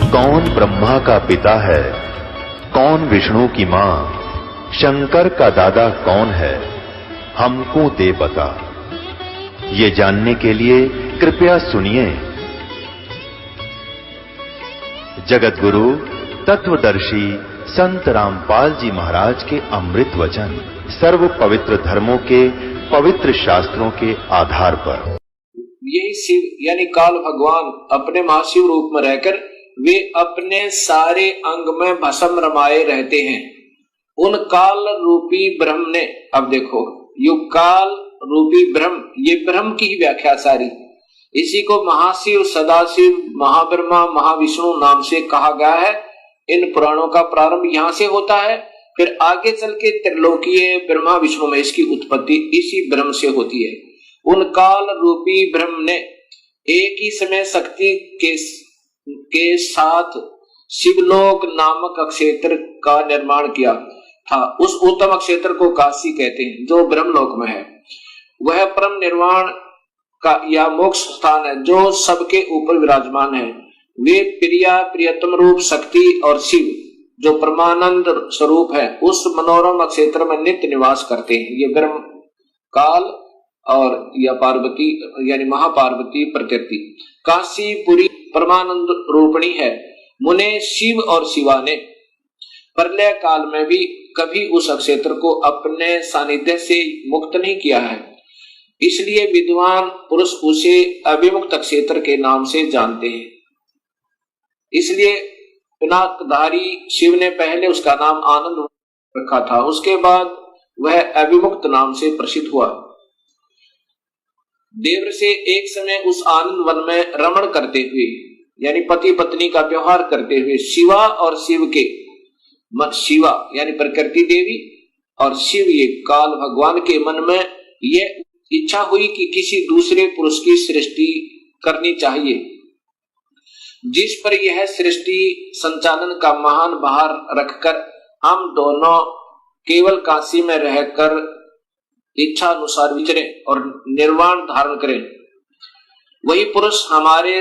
कौन ब्रह्मा का पिता है, कौन विष्णु की मां, शंकर का दादा कौन है, हमको दे बता। ये जानने के लिए कृपया सुनिए। जगत गुरु तत्वदर्शी संत रामपाल जी महाराज के अमृत वचन सर्व पवित्र धर्मों के पवित्र शास्त्रों के आधार पर। यही शिव यानी काल भगवान अपने महाशिव रूप में रहकर वे अपने सारे अंग में भस्म रमाए रहते हैं। उन काल रूपी ब्रह्म ने, अब देखो युग काल रूपी ब्रह्म, ये ब्रह्म की ही व्याख्या सारी, इसी को महाशिव, सदाशिव, महाब्रह्मा, महाविष्णु नाम से कहा गया है। इन पुराणों का प्रारंभ यहां से होता है, फिर आगे चल के त्रिलोकीय ब्रह्मा विष्णु में इसकी उत्पत्ति इसी ब्रह्म से होती है। उन काल रूपी ब्रह्म ने एक ही समय शक्ति के साथ शिवलोक नामक क्षेत्र का निर्माण किया था। उस उत्तम क्षेत्र को काशी कहते हैं, जो ब्रह्मलोक में है। वह परम निर्वाण का या मोक्ष स्थान है, जो सबके ऊपर विराजमान है। वे प्रिया प्रियतम रूप शक्ति और शिव जो परमानंद स्वरूप है, उस मनोरम क्षेत्र में नित्य निवास करते हैं। ये ब्रह्म काल और या पार्वती यानी महापार्वती प्रकृति काशीपुरी परमानंद रूपणी है। मुने शिव और शिवा ने प्रलय काल में भी कभी उस क्षेत्र को अपने सानिध्य से मुक्त नहीं किया है, इसलिए विद्वान पुरुष उसे अविमुक्त क्षेत्र के नाम से जानते हैं। इसलिए पिनाकधारी शिव ने पहले उसका नाम आनंद रखा था, उसके बाद वह अविमुक्त नाम से प्रसिद्ध हुआ। देव से एक समय उस आनंद वन में रमण करते हुए यानी पति पत्नी का व्यवहार करते हुए शिवा और शिव के शिवा यानी प्रकृति देवी और शिव ये काल भगवान के मन में यह इच्छा हुई कि किसी दूसरे पुरुष की सृष्टि करनी चाहिए, जिस पर यह सृष्टि संचालन का महान भार रखकर हम दोनों केवल काशी में रहकर इच्छा अनुसार विचरे और निर्वाण धारण करें। वही पुरुष हमारे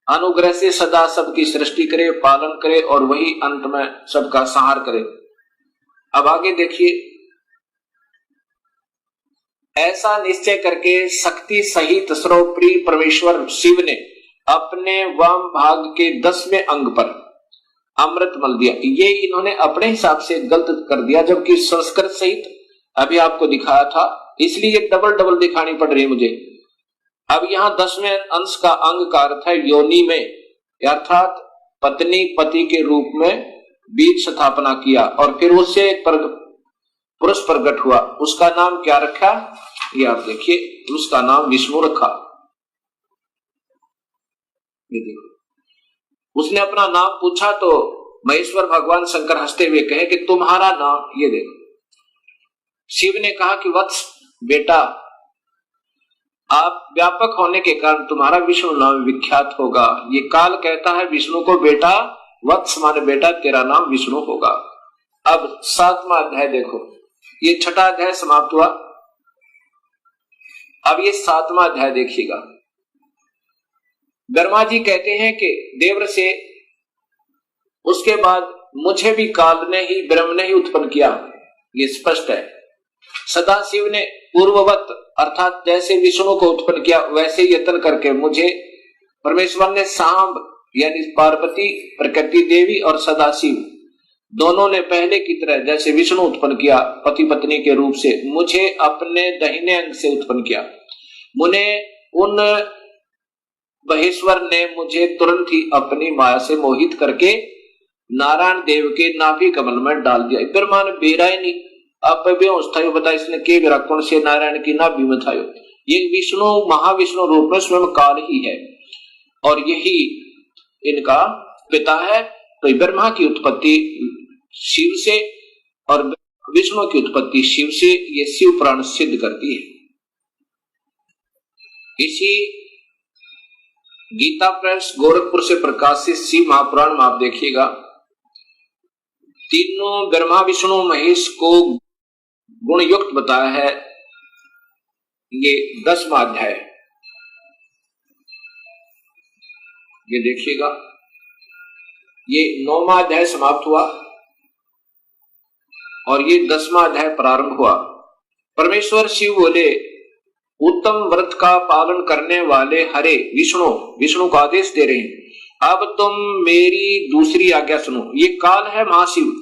अनुग्रह से सदा सबकी सृष्टि करे, पालन करे और वही अंत में सबका संहार करे। अब आगे देखिए, ऐसा निश्चय करके शक्ति सहित सर्वप्रिय परमेश्वर शिव ने अपने वाम भाग के 10वें अंग पर अमृत मल दिया। ये इन्होंने अपने हिसाब से गलत कर दिया, जबकि संस्कृत सहित अभी आपको दिखाया था, इसलिए डबल दिखानी पड़ रही है मुझे। अब यहाँ 10वें अंश का अंग का अर्थ है योनि में, अर्थात पत्नी पति के रूप में बीज स्थापना किया और फिर उससे एक पुरुष प्रकट हुआ। उसका नाम क्या रखा, ये आप देखिए, उसका नाम विष्णु रखा। ये देखो, उसने अपना नाम पूछा तो महेश्वर भगवान शंकर हंसते हुए कहे कि तुम्हारा नाम, ये देखो। शिव ने कहा कि वत्स बेटा, आप व्यापक होने के कारण तुम्हारा विष्णु नाम विख्यात होगा। ये काल कहता है विष्णु को बेटा, वत्स माने बेटा, तेरा नाम विष्णु होगा। अब 7वां अध्याय देखो, ये 6ठा अध्याय समाप्त हुआ। अब ये 7वां अध्याय देखिएगा। ब्रह्मा जी कहते हैं कि देव से उसके बाद मुझे भी काल ने ही ब्रह्म ने ही उत्पन्न किया, ये स्पष्ट है। सदाशिव ने पूर्ववत अर्थात जैसे विष्णु को उत्पन्न किया वैसे यत्न करके मुझे परमेश्वर ने सांब यानी पार्वती प्रकृति देवी और सदाशिव दोनों ने पहले की तरह जैसे विष्णु उत्पन्न किया पति पत्नी के रूप से, मुझे अपने दाहिने अंग से उत्पन्न किया। मुने उन महेश्वर ने मुझे तुरंत ही अपनी माया से मोहित करके नारायण देव के नाभि कमल में डाल दिया। ब्रह्मा ने बेरा ही नहीं, अब बेहोश बता इसने के विराकोण से नारायण की नाभि में था। ये विष्णु महाविष्णु रूप में स्वयं काल ही है और यही इनका पिता है। तो ब्रह्मा की उत्पत्ति शिव से और विष्णु की उत्पत्ति शिव से, ये शिव पुराण सिद्ध करती है। इसी गीता प्रेस गोरखपुर से प्रकाशित शिव महापुराण में आप देखिएगा, तीनों ब्रह्मा विष्णु महेश को गुण युक्त बताया है। ये 10वां अध्याय, ये देखिएगा। ये 9वां अध्याय समाप्त हुआ और ये 10वां अध्याय प्रारंभ हुआ। परमेश्वर शिव बोले, उत्तम व्रत का पालन करने वाले हरे विष्णु को आदेश दे रहे हैं, अब तुम मेरी दूसरी आज्ञा सुनो। ये काल है महाशिव,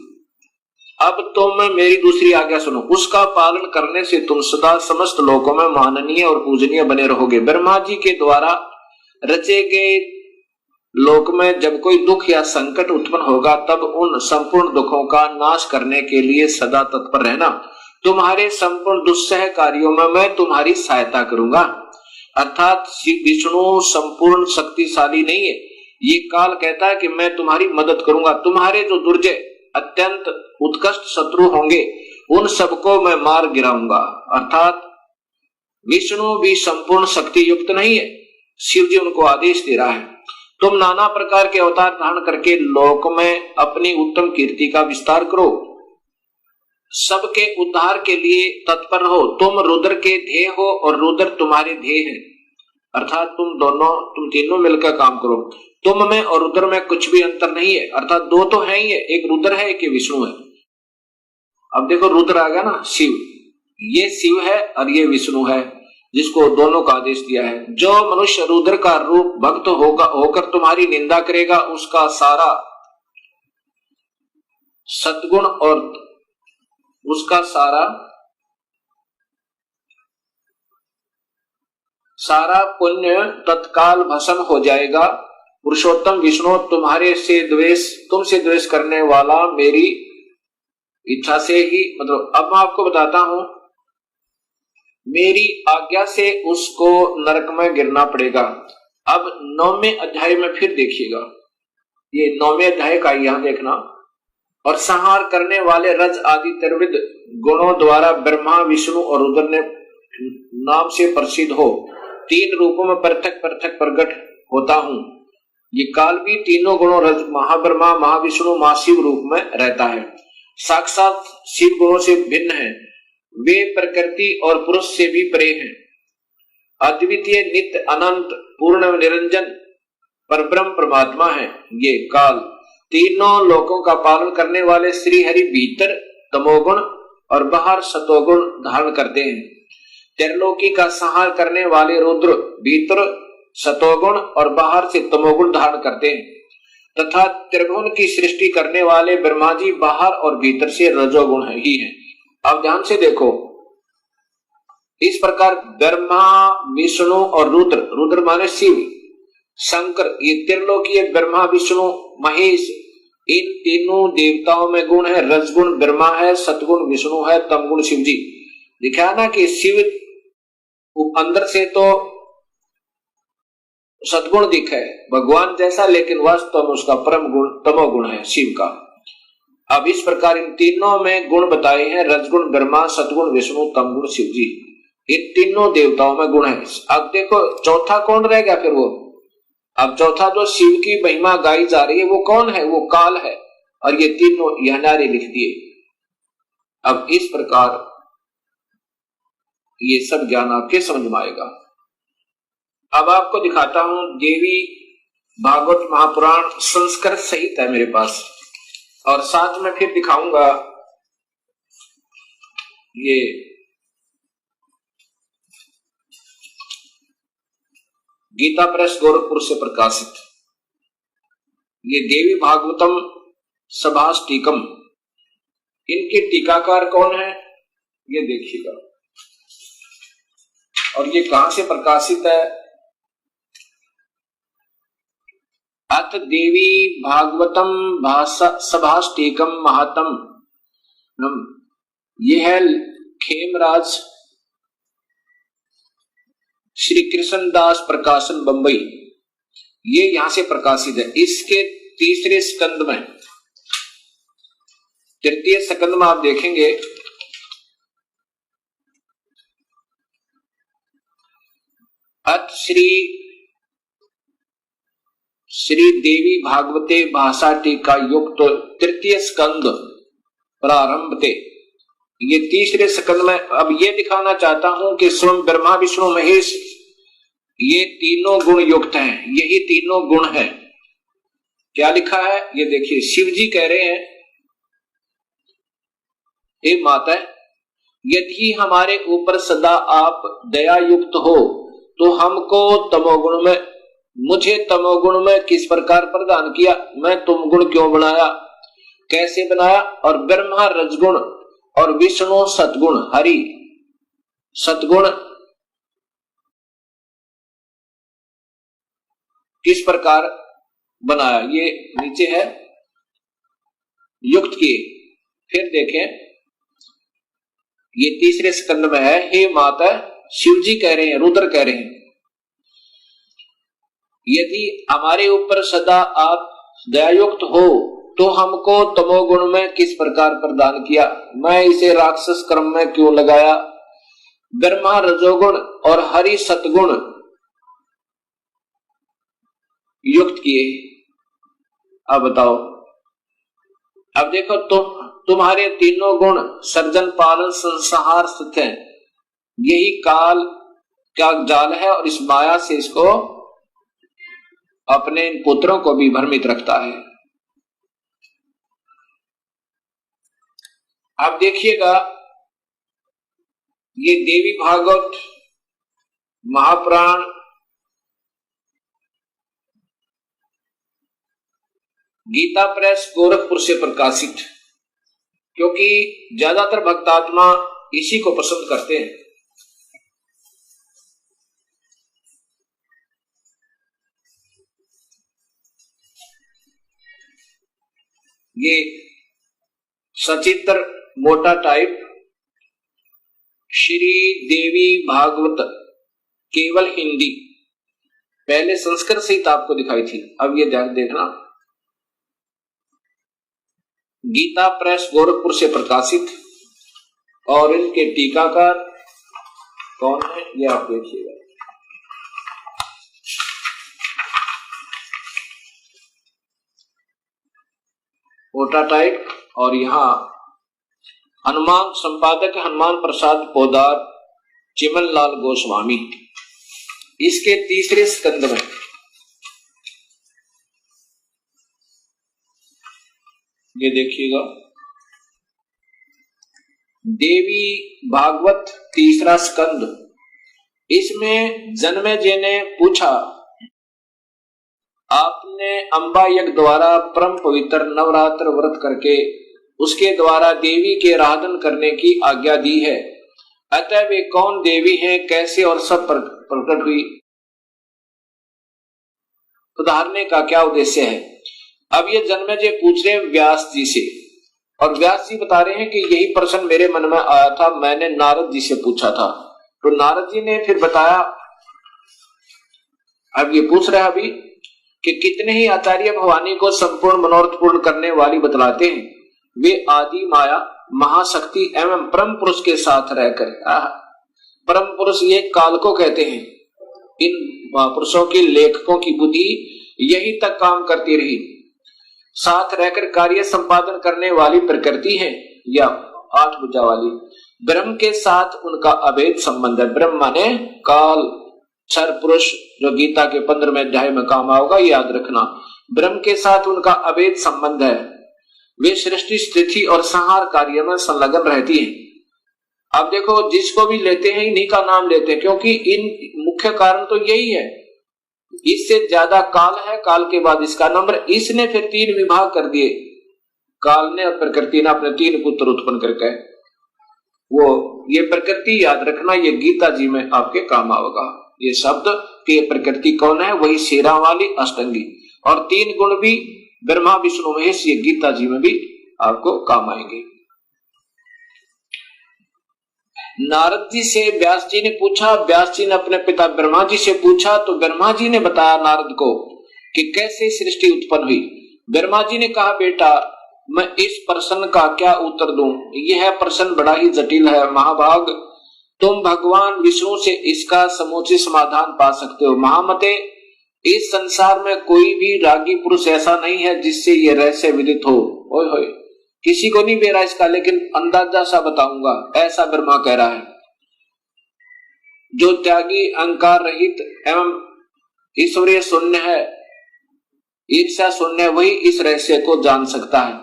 अब तुम मेरी दूसरी आज्ञा सुनो, उसका पालन करने से तुम सदा समस्त लोकों में माननीय और पूजनीय बने रहोगे। ब्रह्मा जी के द्वारा रचे गए लोक में जब कोई दुख या संकट उत्पन्न होगा तब उन संपूर्ण दुखों का नाश करने के लिए सदा तत्पर रहना। तुम्हारे संपूर्ण दुस्सह कार्यों में मैं तुम्हारी सहायता करूंगा। अर्थात विष्णु संपूर्ण शक्तिशाली नहीं है, ये काल कहता है कि मैं तुम्हारी मदद करूंगा। तुम्हारे जो दुर्जय अत्यंत उत्कृष्ट शत्रु होंगे उन सबको मैं मार गिराऊंगा। अर्थात विष्णु भी संपूर्ण शक्ति युक्त नहीं है। शिव जी उनको आदेश दे रहा है, तुम नाना प्रकार के अवतार धारण करके लोक में अपनी उत्तम कीर्ति का विस्तार करो, सबके उद्धार के लिए तत्पर हो। तुम रुद्र के ध्येय हो और रुद्र तुम्हारे ध्येय है। अर्थात तुम तीनों मिलकर काम करो। तुम में और रुद्र में कुछ भी अंतर नहीं है। अर्थात दो तो है ही है, एक रुद्र है एक विष्णु है। अब देखो रुद्र आ गया ना, शिव, ये शिव है और ये विष्णु है, जिसको दोनों का आदेश दिया है। जो मनुष्य रुद्र का रूप भक्त होकर तुम्हारी निंदा करेगा उसका सारा सद्गुण और उसका सारा पुण्य तत्काल भस्म हो जाएगा। पुरुषोत्तम विष्णु तुमसे द्वेष करने वाला मेरी इच्छा से ही, मतलब अब मैं आपको बताता हूं, मेरी आज्ञा से उसको नरक में गिरना पड़ेगा। अब 9वें अध्याय में फिर देखिएगा, ये 9वें अध्याय का यहां देखना। और संहार करने वाले रज आदि त्रिविध गुणों द्वारा ब्रह्मा विष्णु और रुद्र ने नाम से प्रसिद्ध हो 3 रूपों में पृथक पृथक प्रकट होता हूं। ये काल भी तीनों गुणों रज महाब्रह्मा महाविष्णु महाशिव रूप में रहता है। साक्षात शिव गुणों से भिन्न है, वे प्रकृति और पुरुष से भी परे हैं। अद्वितीय नित्य अनंत पूर्ण निरंजन परब्रह्म परमात्मा है। ये काल तीनों लोकों का पालन करने वाले श्री हरि भीतर तमोगुण और बाहर सतोगुण धारण करते हैं। त्रिलोकी का संहार करने वाले रुद्र भीतर सतोगुण और बाहर से तमोगुण धारण करते हैं, तथा त्रिभुवन की सृष्टि करने वाले ब्रह्मा जी बाहर और भीतर से रजोगुण ही है। अब ध्यान से देखो, इस प्रकार ब्रह्मा विष्णु और रुद्र माने शिव, शंकर, ये त्रिलोकीय ब्रह्मा विष्णु महेश, इन तीनों देवताओं में गुण है। रजगुण ब्रह्मा है, सतगुण विष्णु है, तमगुण शिव जी। दिखा ना कि शिव अंदर से तो सतगुण दिखा है भगवान जैसा, लेकिन वास्तव में उसका परम गुण तमोगुण है शिव का। अब इस प्रकार इन तीनों में गुण बताए हैं, रजगुण ब्रह्मा, सतगुण विष्णु, तमगुण शिव जी। इन तीनों देवताओं में गुण है। अब देखो चौथा कौन रह गया फिर वो? अब चौथा जो शिव की महिमा गाई जा रही है वो कौन है? वो काल है। और ये तीनों यह नारे लिख दिए। अब इस प्रकार ये सब ज्ञान आपके समझ में आएगा। अब आपको दिखाता हूं, देवी भागवत महापुराण संस्कृत सहित है मेरे पास, और साथ में फिर दिखाऊंगा ये गीता प्रेस गोरखपुर से प्रकाशित ये देवी भागवतम सभाष्टिकम। इनके टीकाकार कौन है ये देखिएगा। और ये कहां से प्रकाशित है? अथ देवी भागवतम भाषा सभाष्टिकम महात्म, ये है खेमराज श्री कृष्णदास प्रकाशन बंबई, ये यहां से प्रकाशित है। इसके तीसरे स्कंद में, तृतीय स्कंद में आप देखेंगे अथ श्री देवी भागवते भाषा टीका युक्त तृतीय स्कंद प्रारंभ थे। ये तीसरे स्कंद में अब ये दिखाना चाहता हूं कि स्वयं ब्रह्मा विष्णु महेश ये तीनों गुण युक्त हैं। यही तीनों गुण है क्या लिखा है ये देखिए, शिव जी कह रहे हैं, हे माता, यदि हमारे ऊपर सदा आप दया युक्त हो तो हमको तमोगुण में, मुझे तमोगुण में किस प्रकार प्रदान किया, मैं तुम गुण क्यों बनाया, कैसे बनाया, और ब्रह्मा रजगुण और विष्णु सतगुण, हरि सतगुण किस प्रकार बनाया, ये नीचे है युक्त किए। फिर देखें ये तीसरे स्कंद में है, हे माता, शिव जी कह रहे हैं, रुद्र कह रहे हैं, यदि हमारे ऊपर सदा आप दयायुक्त हो तो हमको तमोगुण में किस प्रकार प्रदान किया, मैं इसे राक्षस कर्म में क्यों लगाया, ब्रह्मा रजोगुण और हरि सतगुण युक्त किए। अब बताओ, अब देखो तुम्हारे तीनों गुण सर्जन पालन संहार स्थित है, यही काल का जाल है और इस माया से इसको अपने पुत्रों को भी भ्रमित रखता है। अब देखिएगा ये देवी भागवत महापुराण गीता प्रेस गोरखपुर से प्रकाशित, क्योंकि ज्यादातर भक्तात्मा इसी को पसंद करते हैं। ये सचित्र मोटा टाइप श्री देवी भागवत केवल हिंदी, पहले संस्कृत सहित आपको दिखाई थी, अब ये देखना गीता प्रेस गोरखपुर से प्रकाशित, और इनके टीकाकार कौन है ये आप देखिएगा। मोटा टाइप, और यहाँ हनुमान संपादक हनुमान प्रसाद पोदार चिमन लाल गोस्वामी, इसके तीसरे स्कंद में ये देखिएगा, देवी भागवत तीसरा स्कंद, इसमें जन्मेजय ने पूछा, आपने अंबा यज्ञ द्वारा परम पवित्र नवरात्र व्रत करके उसके द्वारा देवी के आराधन करने की आज्ञा दी है, अतः वे कौन देवी हैं, कैसे और सब प्रकट हुई, उदाहरणे का क्या उद्देश्य है। अब ये जन्मेजय पूछ रहे हैं व्यास जी से, और व्यास जी बता रहे हैं कि यही प्रश्न मेरे मन में आया था, मैंने नारद जी से पूछा था, तो नारद जी ने फिर बताया। अब ये पूछ रहे हैं अभी कि कितने ही आचार्य भवानी को संपूर्ण मनोरथ पूर्ण करने वाली बतलाते हैं, वे आदि माया महाशक्ति एवं परम पुरुष के साथ रहकर, परम पुरुष ये काल को कहते हैं, इन महापुरुषों के लेखकों की बुद्धि यही तक काम करती रही, साथ रहकर कार्य संपादन करने वाली प्रकृति है या आठ भुजा वाली, ब्रह्म के साथ उनका अभेद संबंध है। ब्रह्म माने काल, क्षर पुरुष, जो गीता के 15वें अध्याय में काम आओगा, याद रखना, ब्रह्म के साथ उनका अभेद संबंध है, वे सृष्टि स्थिति और संहार कार्य में संलग्न रहती है। अब देखो जिसको भी लेते हैं इन्हीं का नाम लेते हैं, क्योंकि इन मुख्य कारण तो यही है, इससे ज्यादा काल है, काल के बाद इसका नंबर, इसने फिर 3 विभाग कर दिए, काल ने और प्रकृति ने अपने 3 पुत्र उत्पन्न करके, वो ये प्रकृति याद रखना, ये गीता जी में आपके काम आएगा, ये शब्द कि प्रकृति कौन है, वही शेरा वाली अष्टंगी, और 3 गुण भी ब्रह्मा विष्णु महेश, ये गीता जी में भी आपको काम आएंगे। नारद जी से व्यास जी ने पूछा, व्यास जी ने अपने पिता ब्रह्मा जी से पूछा, तो ब्रह्मा जी ने बताया नारद को कि कैसे सृष्टि उत्पन्न हुई। ब्रह्मा जी ने कहा, बेटा मैं इस प्रश्न का क्या उत्तर दूं, यह प्रश्न बड़ा ही जटिल है महाभाग, तुम भगवान विष्णु से इसका समूचित समाधान पा सकते हो। महामते, इस संसार में कोई भी रागी पुरुष ऐसा नहीं है जिससे यह रहस्य विदित हो। ओए होए, किसी को नहीं बेरा इसका, लेकिन अंदाजा सा बताऊंगा, ऐसा ब्रह्मा कह रहा है। जो त्यागी, अहंकार रहित एवं ईश्वरीय शून्य है, ईर्ष्या शून्य वही इस रहस्य को जान सकता है।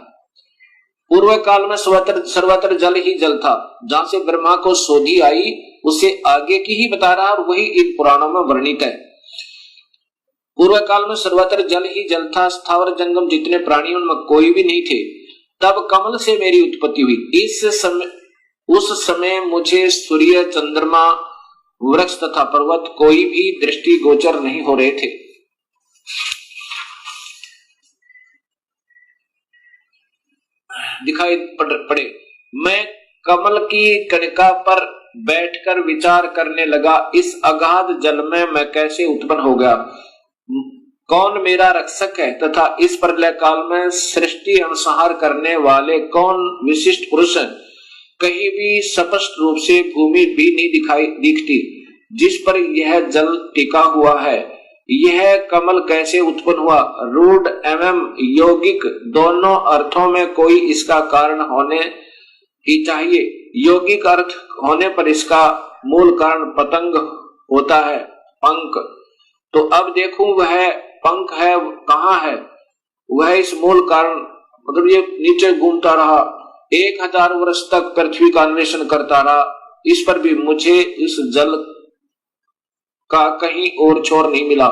पूर्व काल में सर्वत्र जल ही जल था। जहां से ब्रह्मा को सोधी आई उसे आगे की ही बता रहा और वही इन पुराणों में वर्णित है। पूर्व काल में सर्वत्र जल ही जल था, स्थावर जंगम जितने प्राणी उनमें कोई भी नहीं थे। तब कमल से मेरी उत्पत्ति हुई। उस समय मुझे सूर्य, चंद्रमा, वृक्ष तथा पर्वत कोई भी दृष्टि गोचर नहीं हो रहे थे। दिखाई पड़े। मैं कमल की कणिका पर बैठकर विचार करने लगा, इस अगाध जल में मैं कैसे उत्पन्न हो गया, कौन मेरा रक्षक है तथा इस प्रलय काल में सृष्टि अनुसार करने वाले कौन विशिष्ट पुरुष हैं। कहीं भी स्पष्ट रूप से भूमि भी नहीं दिखती जिस पर यह जल टिका हुआ है। यह कमल कैसे उत्पन्न हुआ, रूढ़ एवं यौगिक दोनों अर्थों में कोई इसका कारण होने ही चाहिए। यौगिक अर्थ होने पर इसका मूल कारण पतंग होता है, पंख। तो अब देखूं वह पंख है कहाँ है, वह इस मूल कारण, मतलब ये नीचे घूमता रहा, 1000 वर्ष तक पृथ्वी का अन्वेषण करता रहा, इस पर भी मुझे इस जल का कहीं और छोर नहीं मिला।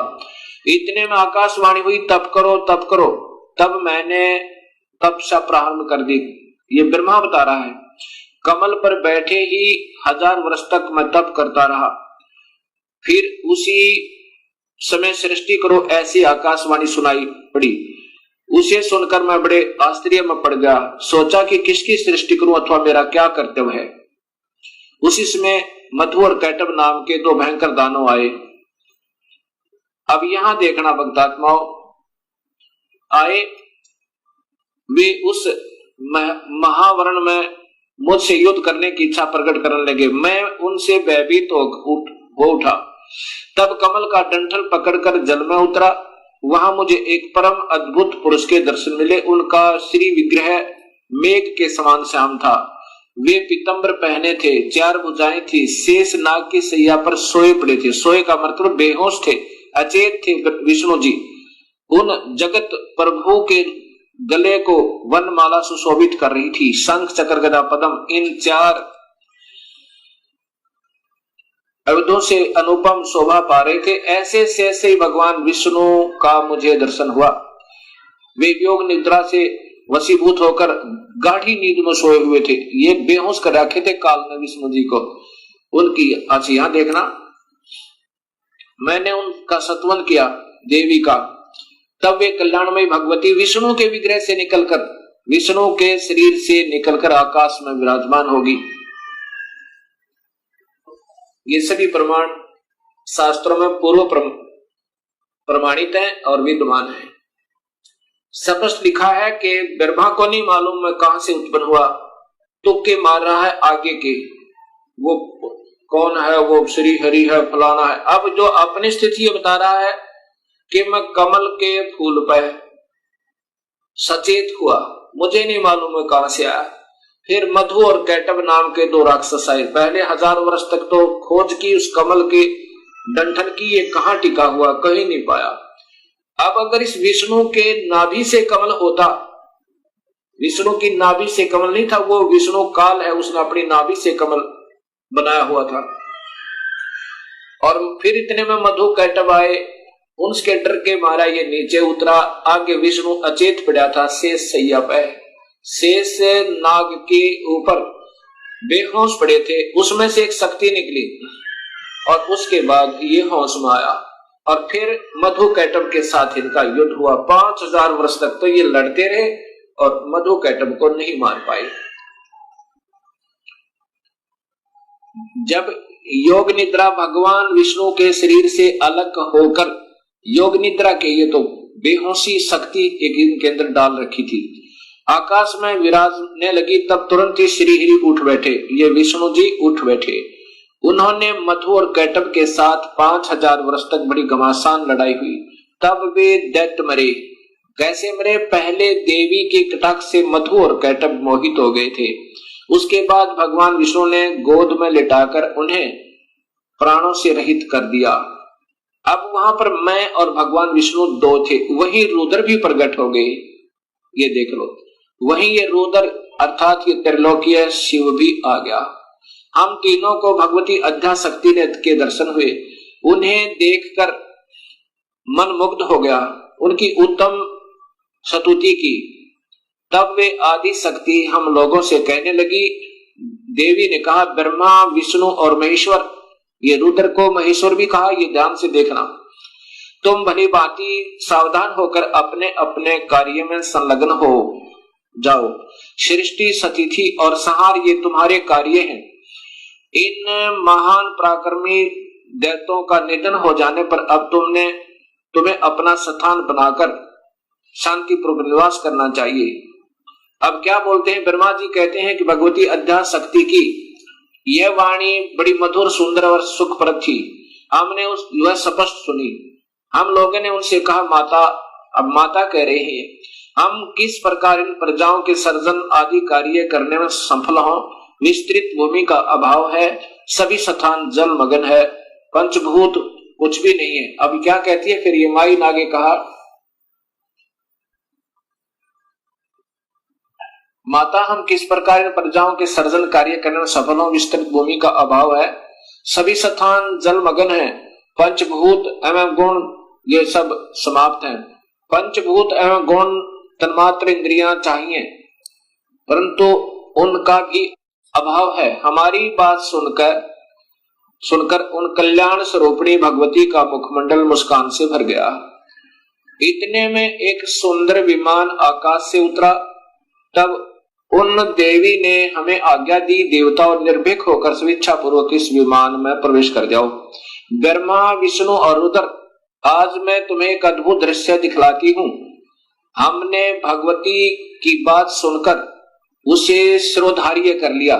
इतने में आकाशवाणी हुई, तप करो तप करो। तब मैंने तपस्या प्रारंभ कर दी। ये ब्रह्मा बता रहा है। कमल पर बैठे ही 1000 वर्ष तक मैं तप करता रहा। फिर उसी समय सृष्टि करो ऐसी आकाशवाणी सुनाई पड़ी। उसे सुनकर मैं बड़े आश्चर्य में पड़ गया। सोचा कि किसकी सृष्टि करूं अथवा मेरा क्या कर्तव्य है। उसी समय मधु और कैटब नाम के 2 भयंकर दानव आए। अब यहां देखना भक्तात्माओं, आए वे उस महावरण में मुझसे युद्ध करने की इच्छा प्रकट करने लगे। मैं उनसे भयभीत हो उठा। तब कमल का डंठल पकड़कर जल में उतरा। वहां मुझे एक परम अद्भुत पुरुष के दर्शन मिले। उनका श्री विग्रह मेघ के समान श्याम था। वे पीतंबर पहने थे, 4 भुजाएं थी, शेष नाग की सैया पर सोए पड़े थे। सोए का मतलब बेहोश थे, अचेत थे विष्णु जी। उन जगत प्रभु के गले को वनमाला सुशोभित कर रही थी। शंख, चक्र, गदा, पद्म, इन 4 अवधों से अनुपम शोभा पा रहे थे। ऐसे से ही भगवान विष्णु का मुझे दर्शन हुआ। वे योग निद्रा से वशीभूत होकर गाढ़ी नींद में सोए हुए थे। ये बेहोश कर रखे थे काल में विष्णु जी को। उनकी अच्छा यहां देखना, मैंने उनका सत्वन किया देवी का। तब वे कल्याणमयी भगवती विष्णु के विग्रह से निकलकर, विष्णु के शरीर से निकलकर आकाश में विराजमान होगी। ये सभी प्रमाण शास्त्रों में पूर्व प्रमाणित हैं और विद्यमान है। स्पष्ट लिखा है कि ब्रह्मा को नहीं मालूम मैं कहां से उत्पन्न हुआ, तुक्के मार रहा है आगे के, वो कौन है, वो श्री हरि है, फलाना है। अब जो अपनी स्थिति बता रहा है कि मैं कमल के फूल पर सचेत हुआ, मुझे नहीं मालूम मैं कहां से आया। फिर मधु और कैटब नाम के 2 राक्षस आए। पहले 1000 वर्ष तक तो खोज की उस कमल के डंठल की, ये कहां टिका हुआ, कहीं नहीं पाया। अब अगर इस विष्णु के नाभि से कमल होता, विष्णु की नाभि से कमल नहीं था, वो विष्णु काल है, उसने अपनी नाभि से कमल बनाया हुआ था। और फिर इतने में मधु कैटब आए, उनके डर के मारा ये नीचे उतरा। आगे विष्णु अचेत पड़ा था शेष सैया पे, शेष नाग के ऊपर बेहोश पड़े थे। उसमें से एक शक्ति निकली और उसके बाद ये होश में आया और फिर मधु कैटब के साथ इनका युद्ध हुआ। 5000 वर्ष तक तो ये लड़ते रहे और मधु कैटब को नहीं मार पाए। जब योग निद्रा भगवान विष्णु के शरीर से अलग होकर, योग निद्रा के ये तो बेहोशी शक्ति एक इनके अंदर डाल रखी थी, आकाश में विराजने लगी, तब तुरंत ही श्री हरि उठ बैठे। ये विष्णु जी उठ बैठे। उन्होंने मधु और कैटब के साथ 5000 वर्ष तक बड़ी घमासान लड़ाई हुई। तब वे दैत्य मरे। कैसे मरे? पहले देवी के कटाक्ष से मधु और कैटब मोहित हो गए थे। उसके बाद भगवान विष्णु ने गोद में लिटाकर उन्हें प्राणों से रहित कर दिया। अब वहां पर मैं और भगवान विष्णु दो थे, वही रुद्र भी प्रकट हो गए। ये देख लो, वही ये रुद्र अर्थात ये त्रिलोकीय शिव भी आ गया। हम तीनों को भगवती अध्याशक्ति ने के दर्शन हुए, उन्हें देखकर मन मुग्ध हो गया, उनकी उत्तम स्तुति की। तब वे आदि शक्ति हम लोगों से कहने लगी। देवी ने कहा, ब्रह्मा विष्णु और महेश्वर, ये रुद्र को महेश्वर भी कहा, ये ध्यान से देखना। तुम भली भांति सावधान होकर अपने अपने कार्य में संलग्न हो जाओ। सृष्टि, स्थिति और संहार ये तुम्हारे कार्य हैं। इन महान पराक्रमी दैत्यों का निधन हो जाने पर अब तुम्हें अपना स्थान बनाकर शांतिपूर्वक निवास करना चाहिए। अब क्या बोलते हैं ब्रह्मा जी, कहते हैं कि भगवती अध्याशक्ति की यह वाणी बड़ी मधुर, सुंदर और सुखप्रद थी। हमने वह स्पष्ट सुनी। हम लोगों ने उनसे कहा, माता, अब माता कह रहे हैं, हम किस प्रकार इन प्रजाओं के सर्जन आदि कार्य करने में सफल हों। विस्तृत भूमि का अभाव है, सभी स्थान जल मगन है, पंचभूत कुछ भी नहीं है। अब क्या कहती है फिर ये माई ने आगे कहा, माता, हम किस प्रकार इन प्रजाओं के सर्जन कार्य करने में सफल हों। विस्तृत भूमि का अभाव है, सभी स्थान जल मगन है, पंचभूत एवं गुण ये सब समाप्त हैं। पंचभूत एवं गुण तन्मात्र इंद्रियां चाहिए, परंतु उनका भी अभाव है। हमारी बात सुनकर उन कल्याण स्वरूपिणी भगवती का मुखमंडल मुस्कान से भर गया। इतने में एक सुंदर विमान आकाश से उतरा। तब उन देवी ने हमें आज्ञा दी, देवताओं निर्भीक होकर स्वेच्छा पूर्वक इस विमान में प्रवेश कर जाओ। ब्रह्मा विष्णु और रुद्र, आज मैं तुम्हें एक अद्भुत दृश्य दिखलाती हूँ। हमने भगवती की बात सुनकर उसे शिरोधार्य कर लिया।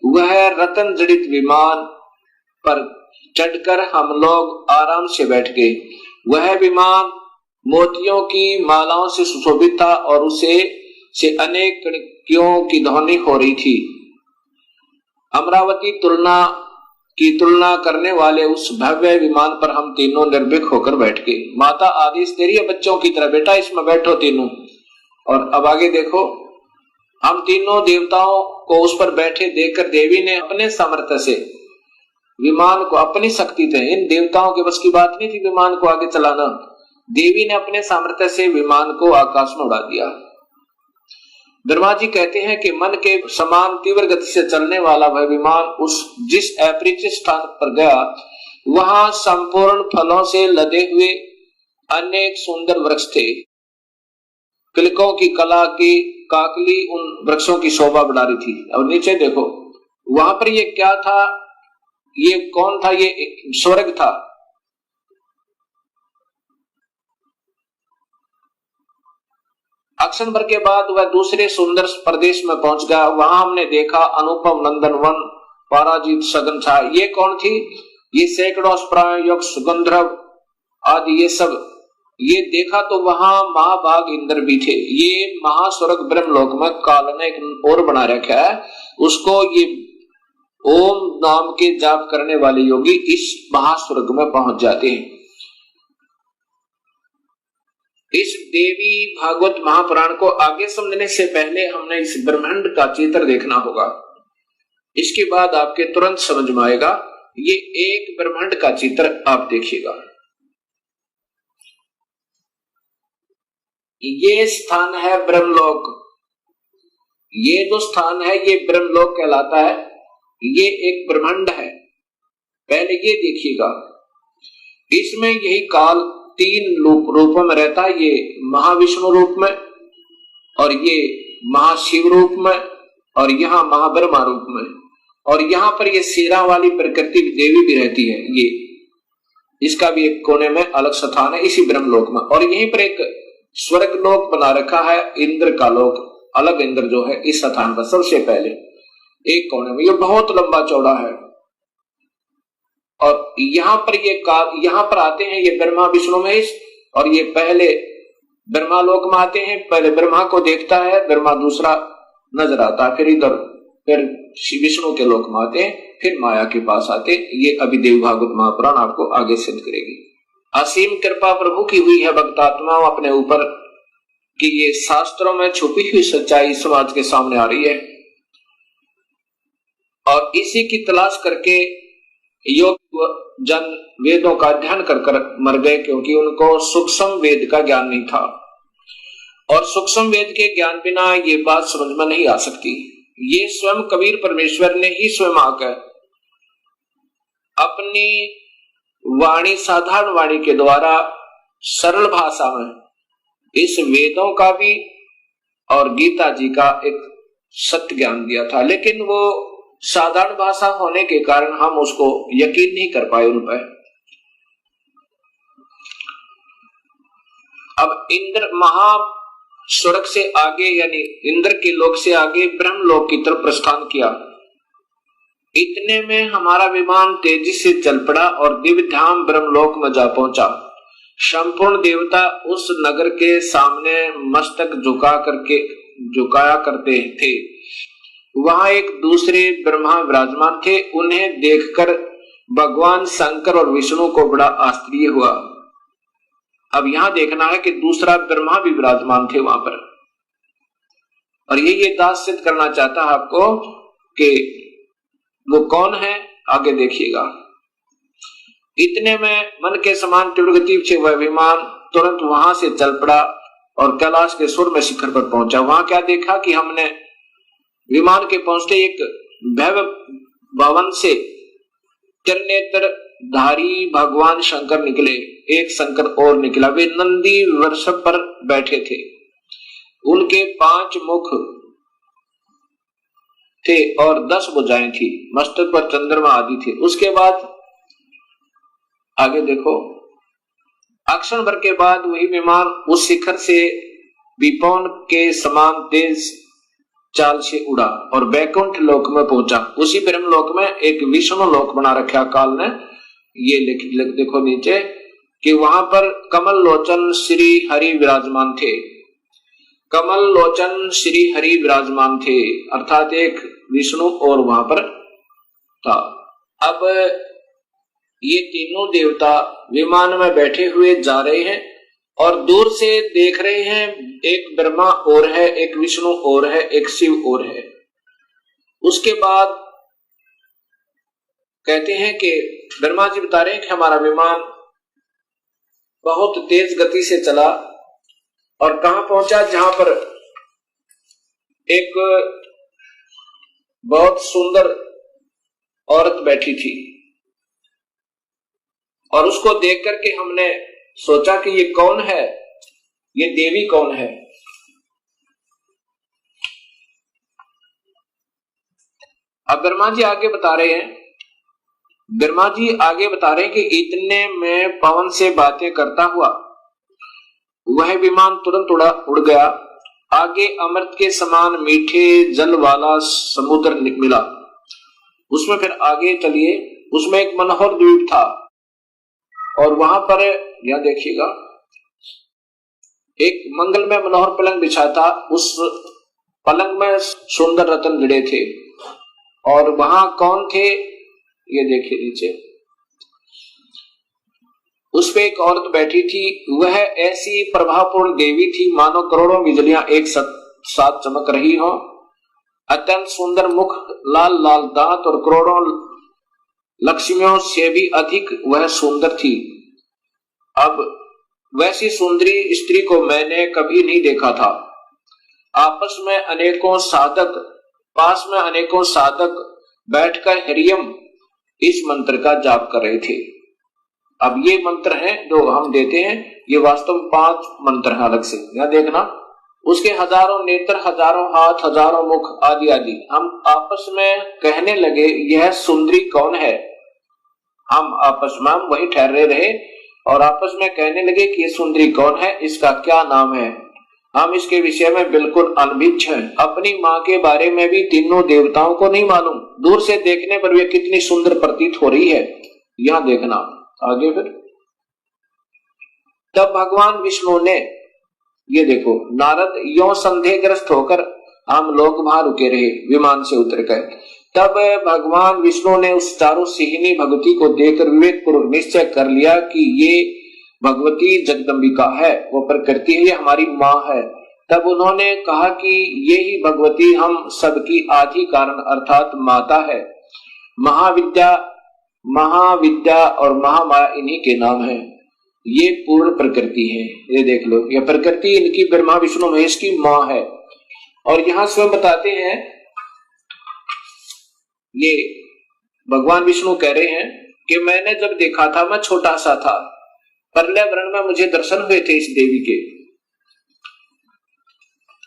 वह रतन जड़ित विमान पर चढ़कर हम लोग आराम से बैठ गए। वह विमान मोतियों की मालाओं से सुशोभित था और उसे से अनेक कणियों की ध्वनि हो रही थी। अमरावती की तुलना करने वाले उस भव्य विमान पर हम तीनों निर्भीक होकर बैठ गए। माता आदेश दे रही है बच्चों की तरह, बेटा इसमें बैठो तीनों। और अब आगे देखो, हम तीनों देवताओं को उस पर बैठे देखकर देवी ने अपने सामर्थ्य से विमान को, अपनी शक्ति थे, इन देवताओं के बस की बात नहीं थी विमान को आगे चलाना, देवी ने अपने सामर्थ्य से विमान को आकाश में उड़ा दिया। ब्रह्मा जी कहते हैं कि मन के समान तीव्र गति से चलने वाला वह विमान जिस अपरिचित स्थान पर गया, वहां संपूर्ण फलों से लदे हुए अनेक सुंदर वृक्ष थे। किलकों की कला की काकली उन वृक्षों की शोभा बढ़ा रही थी। और नीचे देखो, वहां पर ये क्या था, ये कौन था, ये स्वर्ग था। अक्षण भर के बाद वह दूसरे सुंदर प्रदेश में पहुंच गया। वहां हमने देखा अनुपम नंदन वन, पराजित सघन छा। ये कौन थी, ये सैकड़ों प्रायोग सुगंधर्व आदि ये सब ये देखा। तो वहां महाभाग इंद्र भी थे। ये महास्वर्ग ब्रह्मलोक में काल ने एक और बना रखा है, उसको ये ओम नाम के जाप करने वाले योगी इस महास्वर्ग में पहुंच जाते हैं। इस देवी भागवत महापुराण को आगे समझने से पहले हमने इस ब्रह्मांड का चित्र देखना होगा। इसके बाद आपके तुरंत समझ में आएगा। ये एक ब्रह्मांड का चित्र आप देखिएगा। ये स्थान है ब्रह्मलोक। ये जो स्थान है ये ब्रह्मलोक कहलाता है। ये एक ब्रह्मांड है। पहले ये देखिएगा, इसमें यही काल तीन रूपों में रहता है। ये महाविष्णु रूप में, और ये महाशिव रूप में, और यहाँ महाब्रह्मा रूप में, और यहाँ पर ये शेरा वाली प्रकृति देवी भी रहती है। ये इसका भी एक कोने में अलग स्थान है इसी ब्रह्मलोक में। और यहीं पर एक स्वर्ग लोक बना रखा है, इंद्र का लोक, अलग इंद्र जो है इस स्थान पर सबसे पहले एक कोने में। ये बहुत लंबा चौड़ा है। और यहाँ पर आते हैं ये ब्रह्मा विष्णु महेश, और ये पहले ब्रह्मा लोक में आते हैं। पहले ब्रह्मा को देखता है, ब्रह्मा दूसरा नजर आता है, फिर इधर फिर विष्णु के लोक में आते हैं, फिर माया के पास आते हैं। ये अभी देव भागवत महापुराण आपको आगे सिद्ध करेगी। असीम कृपा प्रभु की हुई है भक्तात्माओं अपने ऊपर कि ये शास्त्रों में छुपी हुई सच्चाई समाज के सामने आ रही है और इसी की तलाश करके योग जन वेदों का अध्ययन कर मर गए, क्योंकि उनको सूक्ष्म वेद का ज्ञान नहीं था और सूक्ष्म वेद के ज्ञान बिना ये बात समझ में नहीं आ सकती। ये स्वयं कबीर परमेश्वर ने ही स्वयं आकर अपनी वाणी, साधारण वाणी के द्वारा सरल भाषा में इस वेदों का भी और गीता जी का एक सत्य ज्ञान दिया था, लेकिन वो साधारण भाषा होने के कारण हम उसको यकीन नहीं कर पाए उन पर। अब इंद्र महा स्वर्ग से आगे यानी इंद्र के लोक से आगे ब्रह्म लोक की तरफ प्रस्थान किया। इतने में हमारा विमान तेजी से चल पड़ा और दिव्य धाम ब्रह्मलोक में जा पहुंचा। संपूर्ण देवता उस नगर के सामने मस्तक झुकाया करते थे। वहां एक दूसरे ब्रह्मा विराजमान थे। उन्हें देखकर भगवान शंकर और विष्णु को बड़ा आश्चर्य हुआ। अब यहां देखना है कि दूसरा ब्रह्मा भी विराजमान थे वहां पर, और ये दास सिद्ध करना चाहता है आपको कि वो कौन है, आगे देखिएगा। इतने में मन के समान तीव्र गति से वह विमान तुरंत वहां से चल पड़ा और कैलाश के सुर में शिखर पर पहुंचा। वहां क्या देखा कि हमने विमान के पहुंचते एक भव्य भवन से त्रिनेत्र धारी भगवान शंकर निकले। एक शंकर और निकला। वे नंदी वृषभ पर बैठे थे। उनके 5 मुख थे और 10 भुजाएं थी। मस्तक पर चंद्रमा आदि थे। उसके बाद आगे देखो, अक्षण भर के बाद वही विमान उस शिखर से विपौन के समान तेज चाल से उड़ा और बैकुंठ लोक में पहुंचा। उसी ब्रह्म लोक में एक विष्णु लोक बना रखा काल ने। ये देखो नीचे कि वहां पर कमल लोचन श्री हरि विराजमान थे। कमल लोचन श्री हरि विराजमान थे, अर्थात एक विष्णु और वहां पर था। अब ये तीनों देवता विमान में बैठे हुए जा रहे हैं और दूर से देख रहे हैं, एक ब्रह्मा और है, एक विष्णु और है, एक शिव और है। उसके बाद कहते हैं कि ब्रह्मा जी बता रहे हैं कि हमारा विमान बहुत तेज गति से चला और कहां पहुंचा, जहां पर एक बहुत सुंदर औरत बैठी थी और उसको देख करके हमने सोचा कि ये कौन है, ये देवी कौन है। अब ब्रह्मा जी आगे बता रहे हैं कि इतने में पवन से बातें करता हुआ वह विमान तुरंत उड़ गया। आगे अमृत के समान मीठे जल वाला समुद्र मिला। उसमें फिर आगे चलिए, उसमें एक मनोहर द्वीप था और वहां पर यह देखिएगा एक मंगल में मनोहर पलंग बिछा था। उस पलंग में सुंदर रत्न जड़े थे और वहां कौन थे, ये देखिए नीचे, उस पे एक औरत बैठी थी। वह ऐसी प्रभावपूर्ण देवी थी मानो करोड़ों बिजलियां एक साथ चमक रही हो। अत्यंत सुंदर मुख, लाल लाल दांत और करोड़ों लक्ष्मियों से भी अधिक वह सुंदर थी। अब वैसी सुंदरी स्त्री को मैंने कभी नहीं देखा था। पास में अनेकों साधक बैठकर हरियम इस मंत्र का जाप कर रहे थे। अब ये मंत्र हैं जो हम देते हैं, ये वास्तव में 5 मंत्र हैं अलग से, यहां देखना। उसके हजारों नेत्र, हजारों हाथ, हजारों मुख आदि आदि। हम आपस में कहने लगे यह सुंदरी कौन है। हम आपस में वही ठहरे रहे और आपस में कहने लगे कि ये सुंदरी कौन है, इसका क्या नाम है। हम इसके विषय में बिल्कुल अनभिज्ञ हैं। अपनी माँ के बारे में भी तीनों देवताओं को नहीं मालूम। दूर से देखने पर वे कितनी सुंदर प्रतीत हो रही है, यहां देखना आगे। फिर तब भगवान विष्णु ने, ये देखो, नारद यो संदेहग्रस्त होकर हम लोग वहां रुके रहे, विमान से उतर गए। तब भगवान विष्णु ने उस चारों सिहिनी भगवती को देखकर विवेक पूर्वक निश्चय कर लिया कि ये भगवती जगदम्बिका है, वो प्रकृति है, ये हमारी माँ है। तब उन्होंने कहा कि यही भगवती हम सबकी आदि कारण अर्थात माता है। महाविद्या और महामाया इन्हीं के नाम है। ये पूर्ण प्रकृति है। ये देख लो, ये प्रकृति इनकी ब्रह्मा विष्णु महेश की माँ है। और यहां स्वयं बताते हैं, ये भगवान विष्णु कह रहे हैं कि मैंने जब देखा था, मैं छोटा सा था, प्रलय वर्ण में मुझे दर्शन हुए थे इस देवी के,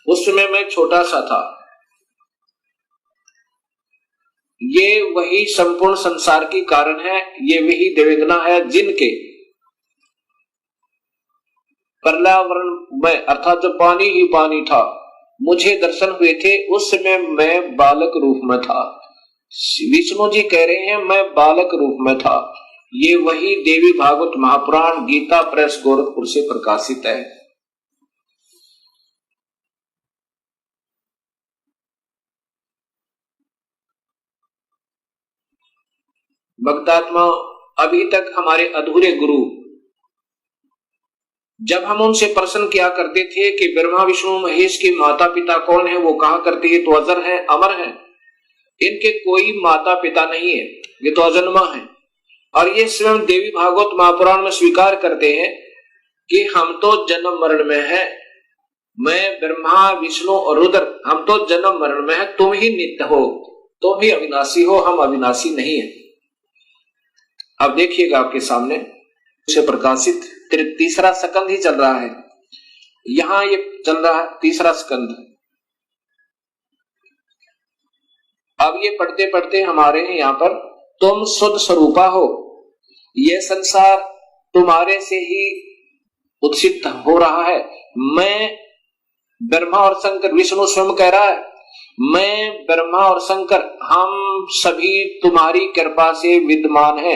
उस समय मैं छोटा सा था। ये वही संपूर्ण संसार की कारण है, ये वही देवेदना है जिनके पर्यावरण में अर्थात जब पानी ही पानी था मुझे दर्शन हुए थे, उस समय मैं बालक रूप में था। विष्णु जी कह रहे हैं मैं बालक रूप में था। ये वही देवी भागवत महापुराण गीता प्रेस गोरखपुर से प्रकाशित है। भक्तात्मा, अभी तक हमारे अधूरे गुरु, जब हम उनसे प्रश्न किया करते थे कि ब्रह्मा विष्णु महेश के माता पिता कौन है, वो कहा करते ये तो अजर है, अमर है, इनके कोई माता पिता नहीं है, ये तो अजन्मा है। और ये स्वयं देवी भागवत महापुराण में स्वीकार करते हैं कि हम तो जन्म मरण में है, मैं ब्रह्मा विष्णु और रुद्र, हम तो जन्म मरण में है, तुम ही नित्य हो, तुम ही अविनाशी हो, हम अविनाशी नहीं है। अब देखिएगा आपके सामने से प्रकाशित तीसरा स्कंध ही चल रहा है, यहां ये चल रहा है तीसरा स्कंध। अब ये पढ़ते पढ़ते हमारे यहाँ पर तुम शुद्ध स्वरूपा हो, ये संसार तुम्हारे से ही उत्सित हो रहा है। मैं ब्रह्मा और शंकर, विष्णु स्वयं कह रहा है मैं ब्रह्मा और शंकर हम सभी तुम्हारी कृपा से विद्यमान है।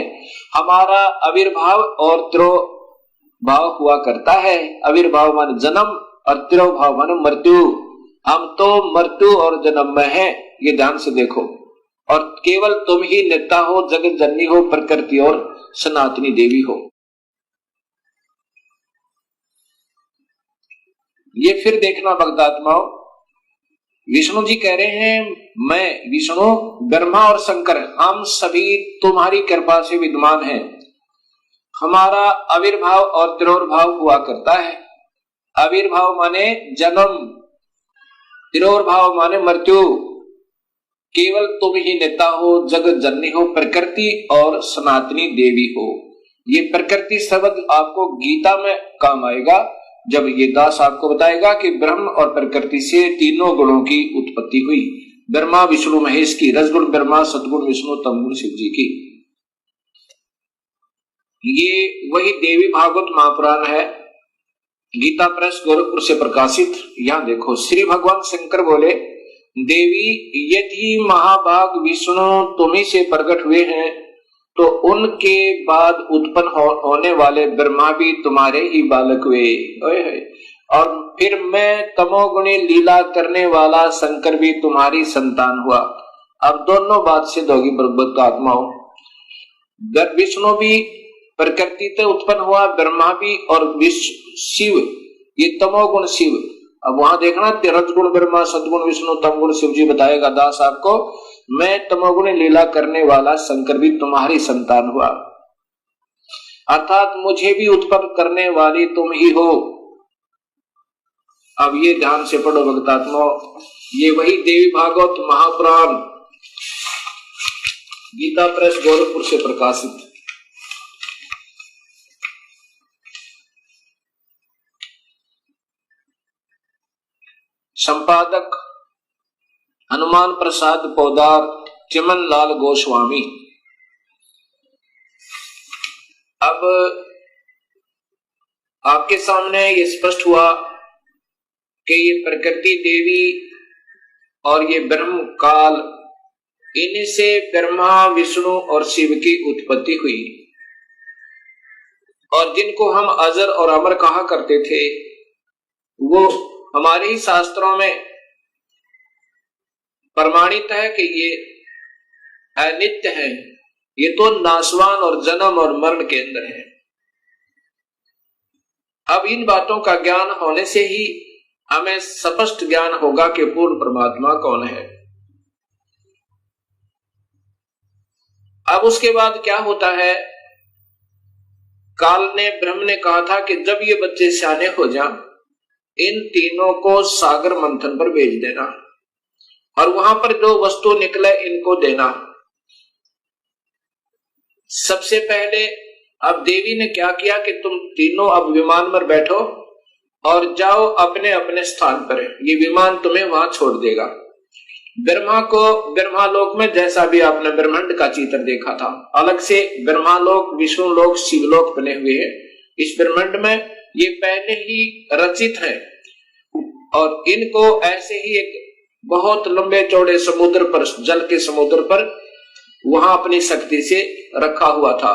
हमारा आविर्भाव और तिरोभाव हुआ करता है। आविर्भाव मान जन्म और तिरोभाव मान मृत्यु। हम तो मृत्यु और जन्म में हैं, ये ध्यान से देखो। और केवल तुम ही नेता हो, जगत जननी हो, प्रकृति और सनातनी देवी हो। ये फिर देखना भक्तात्माओं, विष्णु जी कह रहे हैं मैं विष्णु ब्रह्मा और शंकर हम सभी तुम्हारी कृपा से विद्यमान हैं। हमारा आविर्भाव और तिरोभाव हुआ करता है। आविर्भाव माने जन्म, तिरोभाव माने मृत्यु। केवल तुम ही नेता हो, जगत जननी हो, प्रकृति और सनातनी देवी हो। ये प्रकृति शब्द आपको गीता में काम आएगा जब ये दास आपको बताएगा कि ब्रह्म और प्रकृति से तीनों गुणों की उत्पत्ति हुई। ब्रह्मा विष्णु महेश की, रजगुण ब्रह्मा, सदगुण विष्णु, तमगुण शिव जी की। ये वही देवी भागवत महापुराण है, गीता प्रेस गोरखपुर से प्रकाशित। यहां देखो, श्री भगवान शंकर बोले देवी यदि महाभाग विष्णु तुम्ही से प्रकट हुए हैं तो उनके बाद उत्पन्न होने वाले ब्रह्मा भी तुम्हारे ही बालक हुए। और फिर मैं तमोगुणी लीला करने वाला शंकर भी तुम्हारी संतान हुआ। अब दोनों बात से दोगी भगवत आत्माओं। विष्णु भी प्रकृति से उत्पन्न हुआ, ब्रह्मा भी, और शिव ये तमोगुण शिव। अब वहां देखना, रजगुण ब्रह्मा, सदगुण विष्णु, तमगुण शिव जी बताएगा दास आपको। मैं तमोगुण लीला करने वाला शंकर भी तुम्हारी संतान हुआ, अर्थात मुझे भी उत्पन्न करने वाली तुम ही हो। अब ये ध्यान से पढ़ो भक्तात्मा, ये वही देवी भागवत महापुराण गीता प्रेस गोरखपुर से प्रकाशित। संपादक हनुमान प्रसाद पोदार, चिमन लाल गोस्वामी। अब आपके सामने ये स्पष्ट हुआ कि ये प्रकृति देवी और ये ब्रह्म काल, इनसे ब्रह्मा विष्णु और शिव की उत्पत्ति हुई। और जिनको हम अजर और अमर कहा करते थे वो हमारे ही शास्त्रों में प्रमाणित है कि ये अनित्य है, ये तो नाशवान और जन्म और मरण के अंदर है। अब इन बातों का ज्ञान होने से ही हमें स्पष्ट ज्ञान होगा कि पूर्ण परमात्मा कौन है। अब उसके बाद क्या होता है, काल ने ब्रह्म ने कहा था कि जब ये बच्चे सियाने हो जाएं, इन तीनों को सागर मंथन पर भेज देना और वहां पर जो वस्तु निकले इनको देना। सबसे पहले अब देवी ने क्या किया कि तुम तीनों अब विमान पर बैठो और जाओ अपने अपने स्थान पर, ये विमान तुम्हें वहां छोड़ देगा। ब्रह्मा को ब्रह्मालोक में, जैसा भी आपने ब्रह्मांड का चित्र देखा था, अलग से ब्रह्मालोक, विष्णुलोक, शिवलोक बने हुए हैं। इस ब्रह्मांड में ये पहले ही रचित है और इनको ऐसे ही एक बहुत लंबे चौड़े समुद्र पर, जल के समुद्र पर वहां अपनी शक्ति से रखा हुआ था।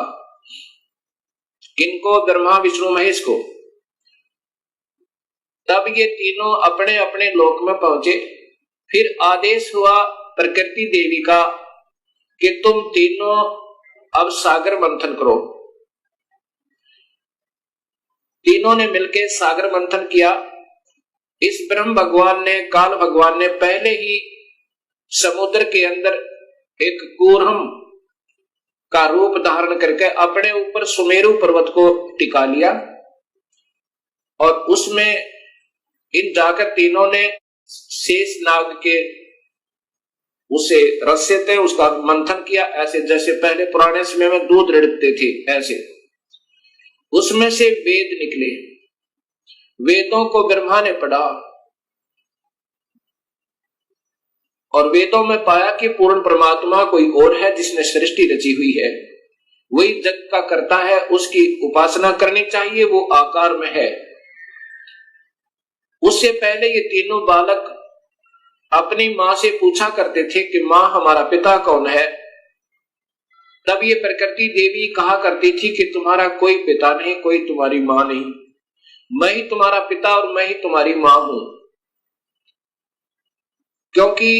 किनको? ब्रह्मा, विष्णु, महेश को। तब ये तीनों अपने अपने लोक में पहुंचे। फिर आदेश हुआ प्रकृति देवी का कि तुम तीनों अब सागर मंथन करो। तीनों ने मिलकर सागर मंथन किया। इस ब्रह्म भगवान ने, काल भगवान ने पहले ही समुद्र के अंदर एक कूर्म का रूप धारण करके अपने ऊपर सुमेरु पर्वत को टिका लिया और उसमें इन जाकर तीनों ने शेष नाग के उसे रस्से थे उसका मंथन किया, ऐसे जैसे पहले पुराने समय में दूध रिड़कते थे ऐसे। उसमें से वेद निकले। वेदों को ब्रह्मा ने पढ़ा और वेदों में पाया कि पूर्ण परमात्मा कोई और है जिसने सृष्टि रची हुई है, वही जग का करता है, उसकी उपासना करनी चाहिए, वो आकार में है। उससे पहले ये तीनों बालक अपनी मां से पूछा करते थे कि मां हमारा पिता कौन है। तब ये प्रकृति देवी कहा करती थी कि तुम्हारा कोई पिता नहीं, कोई तुम्हारी मां नहीं, मैं ही तुम्हारा पिता और मैं ही तुम्हारी मां हूं। क्योंकि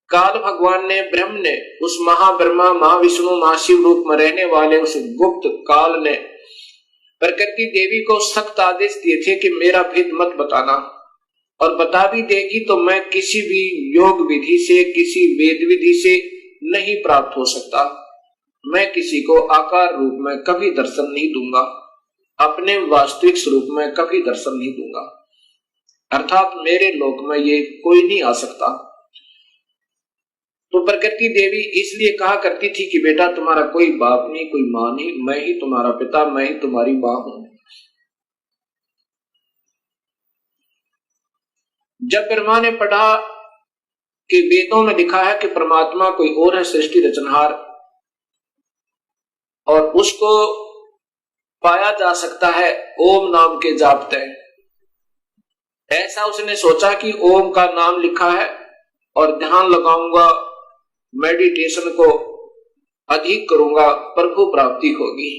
काल भगवान ने, ब्रह्म ने, उस महाब्रह्मा, महाविष्णु, महाशिव रूप में रहने वाले उस गुप्त काल ने प्रकृति देवी को सख्त आदेश दिए थे कि मेरा भेद मत बताना, और बता भी देगी तो मैं किसी भी योग विधि से, किसी वेद विधि से नहीं प्राप्त हो सकता। मैं किसी को आकार रूप में कभी दर्शन नहीं दूंगा, अपने वास्तविक स्वरूप में कभी दर्शन नहीं दूंगा, अर्थात मेरे लोक में ये कोई नहीं आ सकता। तो प्रकृति देवी इसलिए कहा करती थी कि बेटा तुम्हारा कोई बाप नहीं, कोई मां नहीं, मैं ही तुम्हारा पिता, मैं ही तुम्हारी मां हूं। जब ब्रह्मा ने पढ़ा कि वेदों में लिखा है कि परमात्मा कोई और है, सृष्टि रचनहार, और उसको पाया जा सकता है ओम नाम के जाप तय, ऐसा उसने सोचा कि ओम का नाम लिखा है और ध्यान लगाऊंगा, मेडिटेशन को अधिक करूंगा, प्रभु प्राप्ति होगी।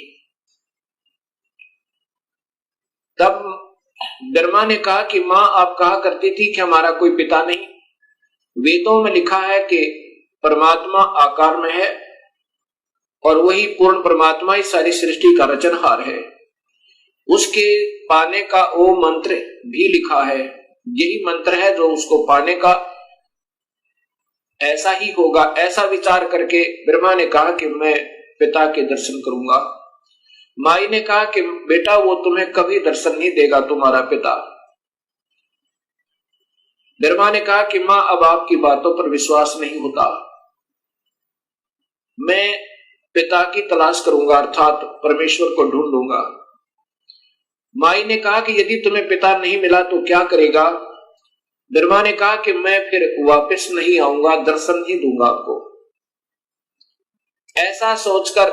तब ब्रह्मा ने कहा कि मां आप कहा करती थी कि हमारा कोई पिता नहीं, वेदों में लिखा है कि परमात्मा आकार में है और वही पूर्ण परमात्मा ही सारी सृष्टि का रचनहार है। उसके पाने का ओ मंत्र भी लिखा है, यही मंत्र है जो उसको पाने का ऐसा ही होगा। ऐसा विचार करके ब्रह्मा ने कहा कि मैं पिता के दर्शन करूंगा। माई ने कहा कि बेटा वो तुम्हें कभी दर्शन नहीं देगा, तुम्हारा पिता। ब्रह्मा ने कहा कि मां अब आपकी बातों पर विश्वास नहीं होता, मैं पिता की तलाश करूंगा, अर्थात परमेश्वर को ढूंढूंगा। माई ने कहा कि यदि तुम्हें पिता नहीं मिला तो क्या करेगा? ब्रह्मा ने कहा कि मैं फिर वापस नहीं आऊंगा, दर्शन नहीं दूंगा आपको। ऐसा सोचकर,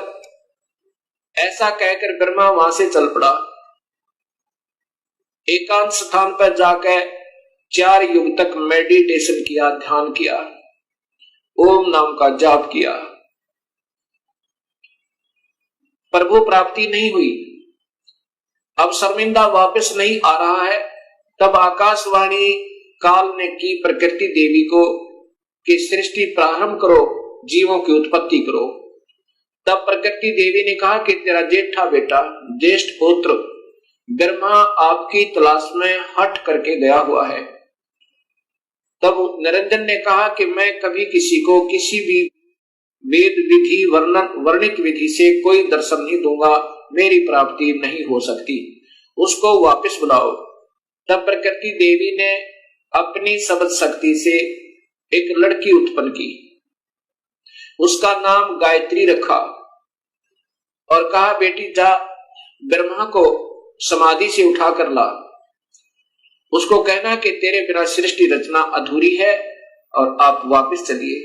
ऐसा कहकर ब्रह्मा वहां से चल पड़ा। एकांत स्थान पर जाकर 4 युग तक मेडिटेशन किया, ध्यान किया, ओम नाम का जाप किया। प्रभु प्राप्ति नहीं हुई। अब शर्मिंदा वापस नहीं आ रहा है। तब आकाशवाणी काल ने की प्रकृति देवी को कि सृष्टि प्रारंभ करो, जीवों की उत्पत्ति करो। तब प्रकृति देवी ने कहा कि तेरा जेठा बेटा, ज्येष्ठ पुत्र ब्रह्मा आपकी तलाश में हट करके गया हुआ है। तब निरंजन ने कहा कि मैं कभी किसी को किसी भी वेद विधि वर्णित विधि से कोई दर्शन नहीं दूंगा, मेरी प्राप्ति नहीं हो सकती, उसको वापस बुलाओ। तब प्रकृति देवी ने अपनी शब्द शक्ति से एक लड़की उत्पन्न की, उसका नाम गायत्री रखा और कहा बेटी जा ब्रह्मा को समाधि से उठा कर ला, उसको कहना कि तेरे बिना सृष्टि रचना अधूरी है और आप वापस चलिए।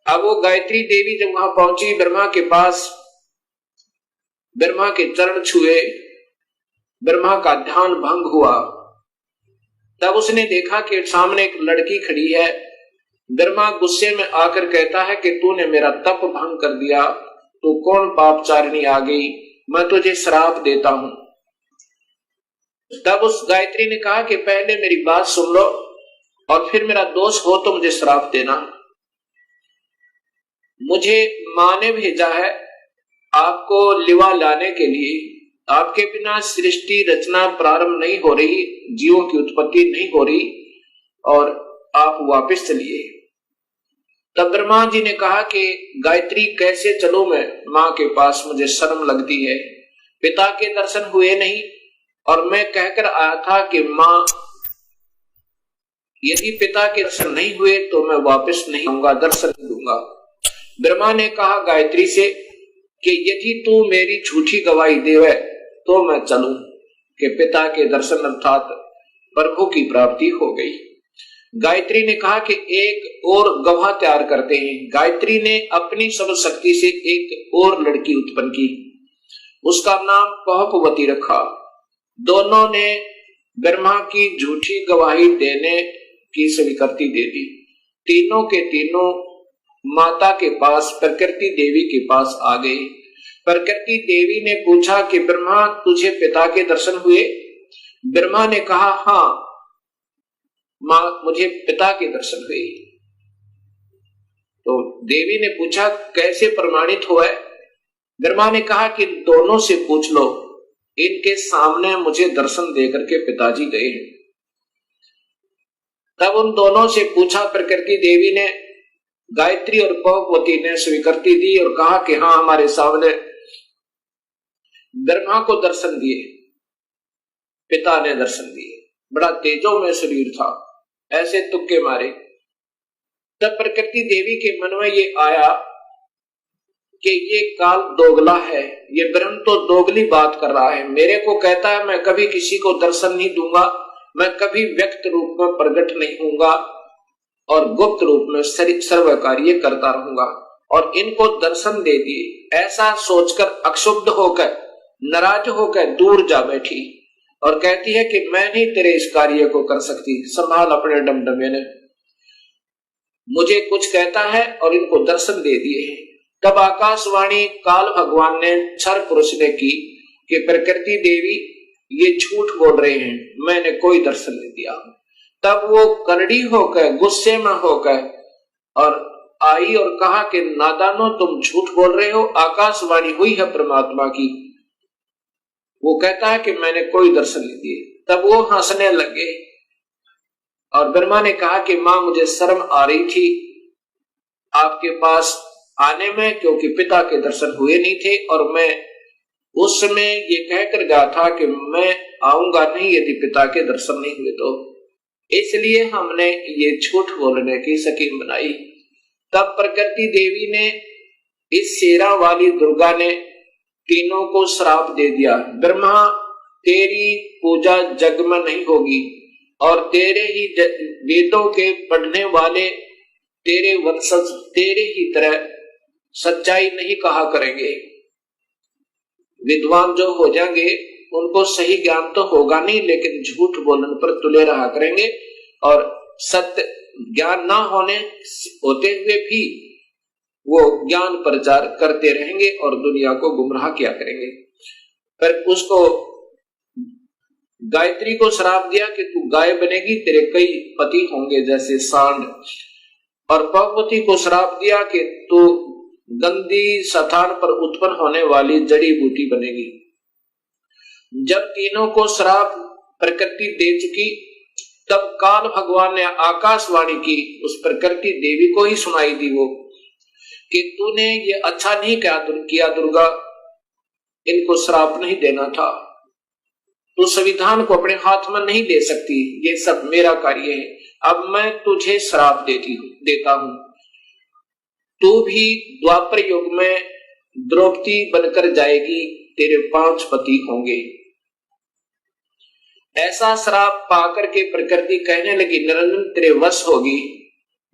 अब वो गायत्री देवी जब वहां पहुंची ब्रह्मा के पास, ब्रह्मा के चरण छुए, ब्रह्मा का ध्यान भंग हुआ। तब उसने देखा कि सामने एक लड़की खड़ी है। ब्रह्मा गुस्से में आकर कहता है कि तूने मेरा तप भंग कर दिया, तू कौन पापचारिणी आ गई, मैं तुझे श्राप देता हूं। तब उस गायत्री ने कहा कि पहले मेरी बात सुन लो और फिर मेरा दोष हो तो मुझे श्राप देना। मुझे मां ने भेजा है आपको लिवा लाने के लिए, आपके बिना सृष्टि रचना प्रारंभ नहीं हो रही, जीवों की उत्पत्ति नहीं हो रही और आप वापस चलिए। तब ब्रह्मा जी ने कहा कि गायत्री कैसे चलूं मैं मां के पास, मुझे शर्म लगती है, पिता के दर्शन हुए नहीं और मैं कहकर आया था कि मां यदि पिता के दर्शन नहीं हुए तो मैं वापस नहीं आऊंगा, दर्शन नहीं दूंगा। ब्रह्मा ने कहा गायत्री से कि यदि तू मेरी झूठी गवाही देवे तो मैं चलूं कि पिता के दर्शन अर्थात प्रभु की प्राप्ति हो गई। गायत्री ने कहा कि एक और गवाह तैयार करते हैं। गायत्री ने अपनी सब शक्ति से एक और लड़की उत्पन्न की, उसका नाम पहुपवती रखा। दोनों ने ब्रह्मा की झूठी गवाही देने की स्वीकृति दे दी। तीनों के तीनों माता के पास प्रकृति देवी के पास आ गए। प्रकृति देवी ने पूछा कि ब्रह्मा तुझे पिता के दर्शन हुए? ब्रह्मा ने कहा हाँ मां मुझे पिता के दर्शन हुए। तो देवी ने पूछा कैसे प्रमाणित हुआ है? ब्रह्मा ने कहा कि दोनों से पूछ लो, इनके सामने मुझे दर्शन देकर के पिताजी गए हैं। तब उन दोनों से पूछा, प्रकृति देवी ने, गायत्री और पहुपवती ने स्वीकृति दी और कहा कि हाँ हमारे सामने ब्रह्मा को दर्शन दिए, पिता ने दर्शन दिए। बड़ा तेजो में शरीर था, ऐसे तुक्के मारे। तब प्रकृति देवी के मन में ये आया कि ये काल दोगला है, ये ब्रह्म तो दोगली बात कर रहा है। मेरे को कहता है मैं कभी किसी को दर्शन नहीं दूंगा, मैं कभी व्यक्त रूप में प्रकट नहीं होऊंगा और गुप्त रूप में सर्व कार्य करता रहूंगा, और इनको दर्शन दे दिए। ऐसा सोचकर अक्षुब्ध होकर नाराज होकर दूर जा बैठी और कहती है कि मैं नहीं तेरे इस कार्य को कर सकती, संभाल अपने डमडमे ने। मुझे कुछ कहता है और इनको दर्शन दे दिए हैं। तब आकाशवाणी काल भगवान ने क्षर पुरुष ने की कि प्रकृति देवी ये झूठ बोल रहे हैं, मैंने कोई दर्शन नहीं दिया। तब वो करड़ी होकर गुस्से में होकर और आई और कहा कि नादानो तुम झूठ बोल रहे हो, आकाशवाणी हुई है परमात्मा की। वो कहता है कि मैंने कोई दर्शन नहीं दिए। तब वो हंसने लगे और ब्रह्मा ने कहा कि मां मुझे शर्म आ रही थी आपके पास आने में, क्योंकि पिता के दर्शन हुए नहीं थे और मैं उस समय ये कहकर गया था कि मैं आऊंगा नहीं यदि पिता के दर्शन नहीं हुए तो, इसलिए हमने ये झूठ बोलने की स्कीम बनाई। तब प्रकृति देवी ने, इस शेरा वाली दुर्गा ने तीनों को श्राप दे दिया, ब्रह्मा तेरी पूजा जग में नहीं होगी और तेरे ही वेदों के पढ़ने वाले तेरे वंशज तेरे ही तरह सच्चाई नहीं कहा करेंगे। विद्वान जो हो जाएंगे उनको सही ज्ञान तो होगा नहीं, लेकिन झूठ बोलने पर तुले रहा करेंगे और सत्य ज्ञान ना होते हुए भी वो ज्ञान प्रचार करते रहेंगे और दुनिया को गुमराह किया करेंगे। पर उसको गायत्री को श्राप दिया कि तू गाय बनेगी, तेरे कई पति होंगे जैसे सांड, और पहुपति को श्राप दिया कि तू गंदी स्थान पर उत्पन्न होने वाली जड़ी बूटी बनेगी। जब तीनों को श्राप प्रकृति दे चुकी, तब काल भगवान ने आकाशवाणी की, उस प्रकृति देवी को ही सुनाई दी वो, कि तूने ये अच्छा नहीं किया दुर्गा, इनको श्राप नहीं देना था, तू संविधान को अपने हाथ में नहीं ले सकती, ये सब मेरा कार्य है, अब मैं तुझे श्राप देता हूं, तू भी द्वापर युग में द्रौपदी बनकर जाएगी, तेरे 5 पति होंगे। ऐसा श्राप पाकर के प्रकृति कहने लगी, निरंजन तेरे वश होगी,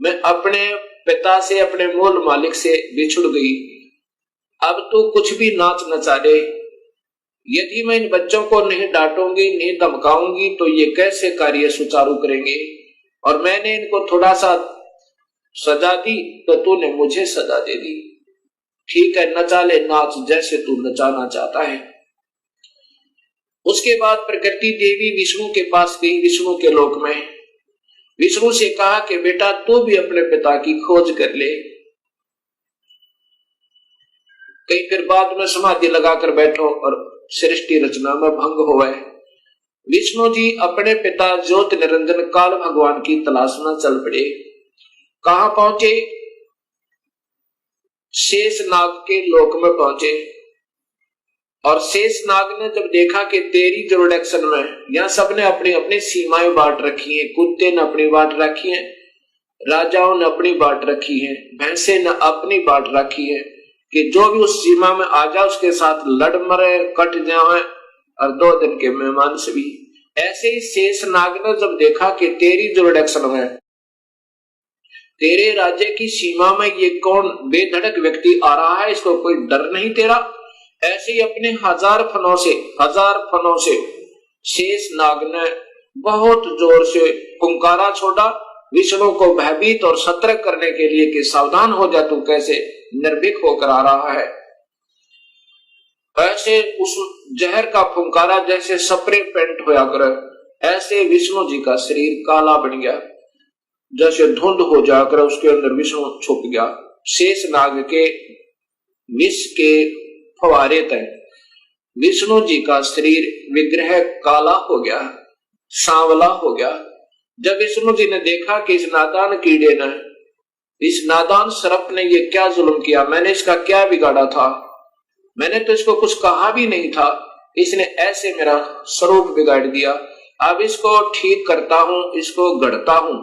मैं अपने पिता से, अपने मूल मालिक से बिछुड़ गई, अब तू कुछ भी नाच नचा दे, यदि मैं इन बच्चों को नहीं डांटूंगी, नहीं धमकाऊंगी, तो ये कैसे कार्य सुचारू करेंगे, और मैंने इनको थोड़ा सा सजा दी तो तूने मुझे सजा दे दी, ठीक है नचा ले नाच जैसे तू नचाना चाहता है। उसके बाद प्रकृति देवी विष्णु के पास गई, विष्णु के लोक में, विष्णु से कहा कि बेटा तू भी अपने पिता की खोज कर ले, कहीं फिर बाद में समाधि लगाकर बैठो और सृष्टि रचना में भंग होवे। विष्णु जी अपने पिता ज्योत निरंजन काल भगवान की तलाश में चल पड़े। कहां पहुंचे? शेषनाग के लोक में पहुंचे, और शेषनाग ने जब देखा कि तेरी जुरिडिक्शन में यहां सबने अपनी अपनी सीमाएं बांट रखी हैं, कुत्ते ने अपनी बांट रखी है, राजाओं ने अपनी बांट रखी है, भैंसे ने अपनी बांट रखी है, कि जो भी उस सीमा में आ जाए उसके साथ लड़ मरे कट जाए, और 2 दिन के मेहमान से भी। ऐसे ही शेषनाग ने जब देखा कि तेरी जुरिडिक्शन में, तेरे राज्य की सीमा में ये कौन बेधड़क व्यक्ति आ रहा है, इसको कोई डर नहीं तेरा, ऐसे ही अपने 1000 फनों से शेषनाग ने बहुत जोर से पुंकारा छोड़ा, विष्णु को भयभीत और सतर्क करने के लिए कि सावधान हो जा, तू कैसे निर्भीक होकर आ रहा है। ऐसे उस जहर का फुंकारा जैसे स्प्रे पेंट होया करे, ऐसे विष्णु जी का शरीर काला बन गया, जैसे धुंध हो जाकर उसके अंदर विष्णु छुप गया। शेषनाग के विष के फवारे तक विष्णु जी का शरीर विग्रह काला हो गया, सांवला हो गया। जब विष्णु जी ने देखा कि इस नादान कीड़े ने, इस नादान सर्प ने ये क्या जुल्म किया, मैंने इसका क्या बिगाड़ा था, मैंने तो इसको कुछ कहा भी नहीं था, इसने ऐसे मेरा स्वरूप बिगाड़ दिया, अब इसको ठीक करता हूं, इसको गढ़ता हूं।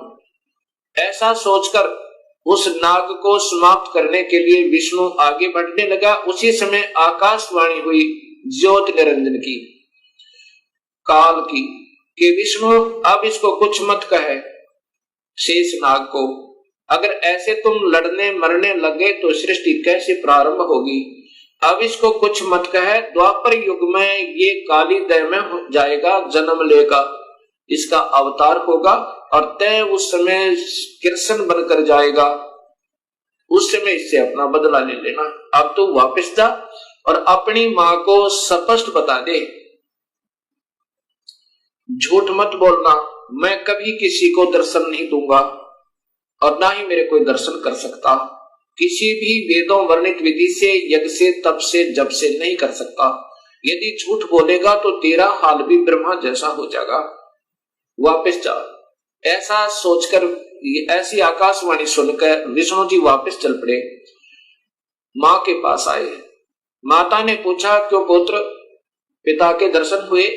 ऐसा सोचकर उस नाग को समाप्त करने के लिए विष्णु आगे बढ़ने लगा। उसी समय आकाशवाणी हुई ज्योत निरंजन की, काल की, कि विष्णु अब इसको कुछ मत कहे शेषनाग को, अगर ऐसे तुम लड़ने मरने लगे तो सृष्टि कैसे प्रारंभ होगी, अब इसको कुछ मत कहे, द्वापर युग में ये काली देह में हो जाएगा, जन्म लेगा, इसका अवतार होगा, और तय उस समय कृष्ण बनकर जाएगा, उस समय इससे अपना बदला ले लेना। अब तो वापस जा और अपनी मां को स्पष्ट बता दे, झूठ मत बोलना, मैं कभी किसी को दर्शन नहीं दूंगा और ना ही मेरे कोई दर्शन कर सकता, किसी भी वेदों वर्णित विधि से, यज्ञ से, तप से, जप से नहीं कर सकता। यदि झूठ बोलेगा तो तेरा हाल भी ब्रह्मा जैसा हो जाएगा, वापस जा। ऐसा सोचकर, ऐसी आकाशवाणी सुनकर विष्णु जी वापस चल पड़े, मां के पास आए। माता ने पूछा, क्यों पुत्र, पिता के दर्शन हुए?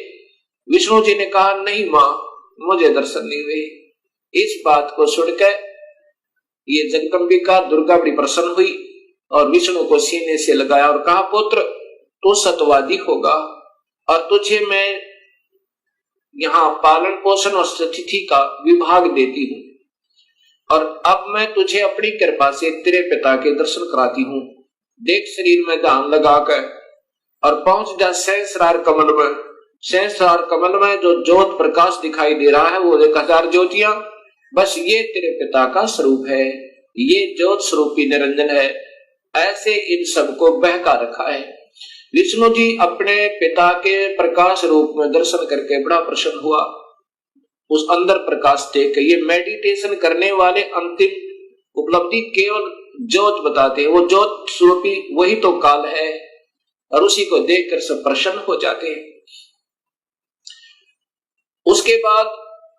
विष्णु जी ने कहा, नहीं मां, मुझे दर्शन नहीं हुए। इस बात को सुनकर ये जगदम्बिका दुर्गा बड़ी प्रसन्न हुई और विष्णु को सीने से लगाया और कहा, पुत्र तू सत्यवादी होगा और तुझे मैं यहाँ पालन पोषण और स्थिति का विभाग देती हूँ, और अब मैं तुझे अपनी कृपा से तेरे पिता के दर्शन कराती हूँ। देख शरीर में ध्यान लगाकर और पहुंच जा सहस्रार कमल में। सहस्रार कमल में जो ज्योत प्रकाश दिखाई दे रहा है वो 1000 ज्योतियां, बस ये तेरे पिता का स्वरूप है, ये ज्योत स्वरूपी निरंजन है। ऐसे इन सबको बहका रखा है। विष्णु जी अपने पिता के प्रकाश रूप में दर्शन करके बड़ा प्रसन्न हुआ। उस अंदर प्रकाश देख, ये मेडिटेशन करने वाले अंतिम उपलब्धि केवल ज्योत बताते हैं, वो ज्योत स्वरूपी वही तो काल है, और उसी को देखकर सब प्रसन्न हो जाते हैं। उसके बाद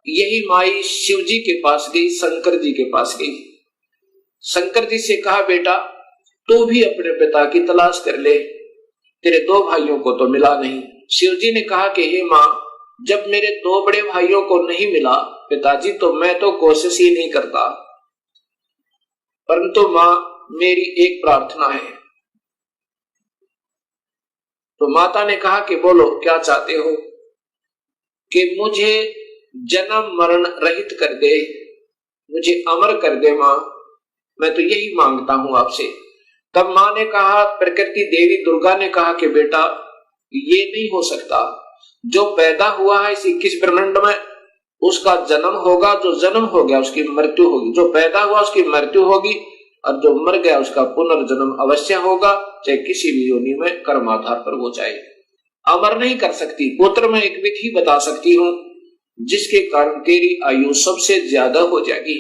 यही माई शिव जी के पास गई, शंकर जी के पास गई। शंकर जी से कहा, बेटा तू भी अपने पिता की तलाश कर ले, तेरे दो भाइयों को तो मिला नहीं। शिव जी ने कहा कि हे माँ, जब मेरे दो बड़े भाइयों को नहीं मिला पिताजी, तो मैं तो कोशिश ही नहीं करता, परंतु माँ मेरी एक प्रार्थना है। तो माता ने कहा कि बोलो क्या चाहते हो? कि मुझे जन्म मरण रहित कर दे, मुझे अमर कर दे माँ, मैं तो यही मांगता हूं आपसे। तब माँ ने कहा, प्रकृति देवी दुर्गा ने कहा कि बेटा ये नहीं हो सकता, जो पैदा हुआ है इस 21 ब्रह्मांड में उसका जन्म होगा, जो जन्म हो गया उसकी मृत्यु होगी, जो पैदा हुआ उसकी मृत्यु होगी, और जो मर गया उसका पुनर्जन्म अवश्य होगा, चाहे किसी भी योनि में कर्म आधार पर वो जाए। अमर नहीं कर सकती, पुत्र में एक विधि बता सकती हूँ जिसके कारण तेरी आयु सबसे ज्यादा हो जाएगी।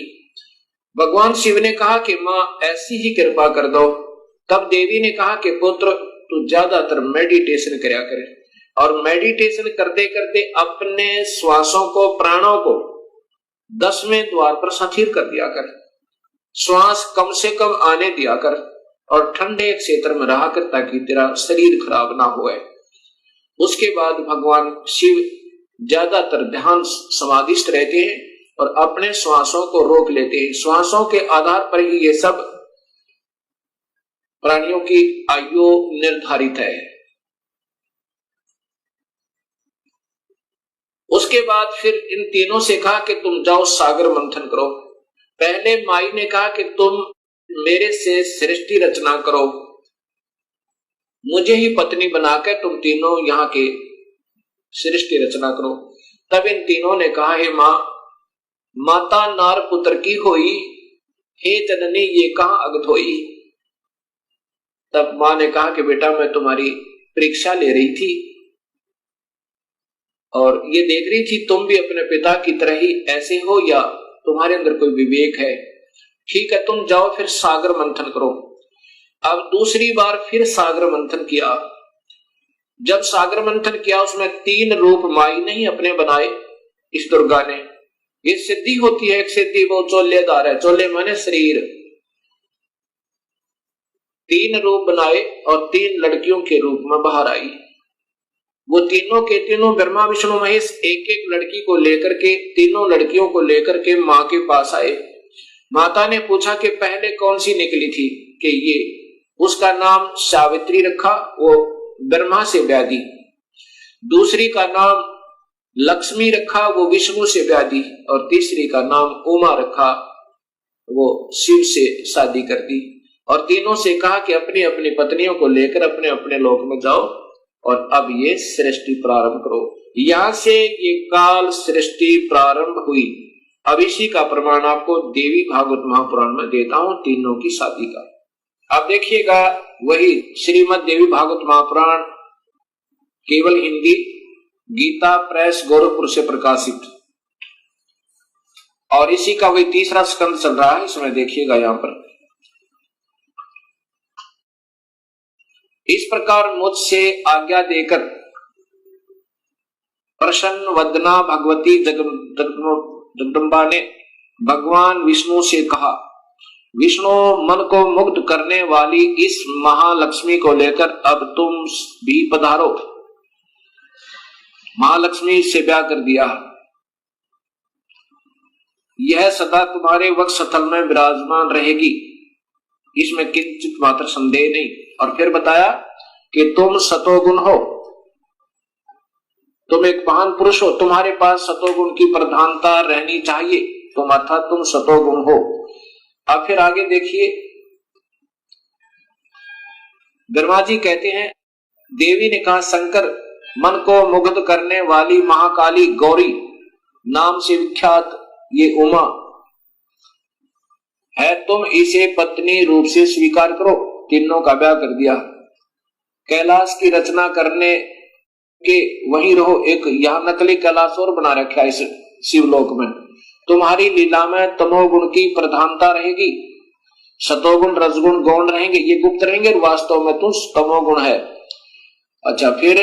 भगवान शिव ने कहा कि माँ ऐसी ही कृपा कर दो। तब देवी ने कहा कि पुत्र तू ज्यादातर मेडिटेशन करया करे, और मेडिटेशन करते करते अपने श्वासों को, प्राणों को 10वें द्वार पर स्थिर कर दिया कर, श्वास कम से कम आने दिया कर, और ठंडे क्षेत्र में रहा कर ताकि तेरा शरीर खराब ना होए। उसके बाद भगवान शिव ज्यादातर ध्यान समाधिस्थ रहते हैं और अपने श्वासों को रोक लेते हैं। श्वासों के आधार पर ही ये सब प्राणियों की आयु निर्धारित है। उसके बाद फिर इन तीनों से कहा कि तुम जाओ सागर मंथन करो। पहले माई ने कहा कि तुम मेरे से सृष्टि रचना करो, मुझे ही पत्नी बनाकर तुम तीनों यहाँ के सृष्टि रचना करो। तब इन तीनों ने कहा, हे माँ, माता नार पुत्र की होई, हे जननी ये कहाँ अगत होई। तब माँ ने कहा कि बेटा मैं तुम्हारी परीक्षा ले रही थी और ये देख रही थी तुम भी अपने पिता की तरह ही ऐसे हो या तुम्हारे अंदर कोई विवेक है। ठीक है, तुम जाओ फिर सागर मंथन करो। अब दूसरी बार फिर सागर मंथन किया। जब सागर मंथन किया उसमें 3 रूप माई नहीं अपने बनाए इस दुर्गा ने। ये सिद्धि होती है, एक सिद्धि वो चोलेदार है, चोले माने शरीर। 3 रूप बनाए और 3 लड़कियों के रूप में बाहर आई। वो तीनों के तीनों ब्रह्मा विष्णु महेश एक एक लड़की को लेकर के, तीनों लड़कियों को लेकर के माँ के पास आए। माता ने पूछा कि पहले कौन सी निकली थी? कि ये, उसका नाम सावित्री रखा, वो ब्रह्मा से व्याधी। दूसरी का नाम लक्ष्मी रखा, वो विष्णु से व्याधी। और तीसरी का नाम उमा रखा, वो शिव से शादी कर दी। और तीनों से कहा कि अपनी अपनी पत्नियों को लेकर अपने अपने लोक में जाओ और अब ये सृष्टि प्रारंभ करो। यहां से ये काल सृष्टि प्रारंभ हुई। अब इसी का प्रमाण आपको देवी भागवत महापुराण में देता हूं, तीनों की शादी का। अब देखिएगा, वही श्रीमद देवी भागवत महापुराण केवल हिंदी, गीता प्रेस गोरखपुर से प्रकाशित, और इसी का वही 3रा स्कंद चल रहा है। इसमें देखिएगा यहां पर, इस प्रकार मुझसे आज्ञा देकर प्रसन्न वदना भगवती जगदम्बा ने भगवान विष्णु से कहा, विष्णु मन को मुग्ध करने वाली इस महालक्ष्मी को लेकर अब तुम भी पधारो। महालक्ष्मी से ब्याह कर दिया, यह सदा तुम्हारे वक्षस्थल में विराजमान रहेगी, इसमें किंचित मात्र संदेह नहीं। और फिर बताया कि तुम सतोगुण हो, तुम एक महान पुरुष हो, तुम्हारे पास सतोगुण की प्रधानता रहनी चाहिए, तुम अर्थात तुम सतोगुण हो। अब फिर आगे देखिए, ब्रह्मा जी कहते हैं, देवी ने कहा, शंकर मन को मुग्ध करने वाली महाकाली गौरी नाम से विख्यात ये उमा है, तुम इसे पत्नी रूप से स्वीकार करो। तीनों का ब्याह कर दिया। कैलाश की रचना करने के वहीं रहो, एक यहां नकली कैलाश और बना रखा है इस शिवलोक में। तुम्हारी लीला में तमोगुण की प्रधानता रहेगी, सतोगुण रजगुण गौण रहेंगे, ये गुप्त रहेंगे, वास्तव में तुम तमोगुण है। अच्छा, फिर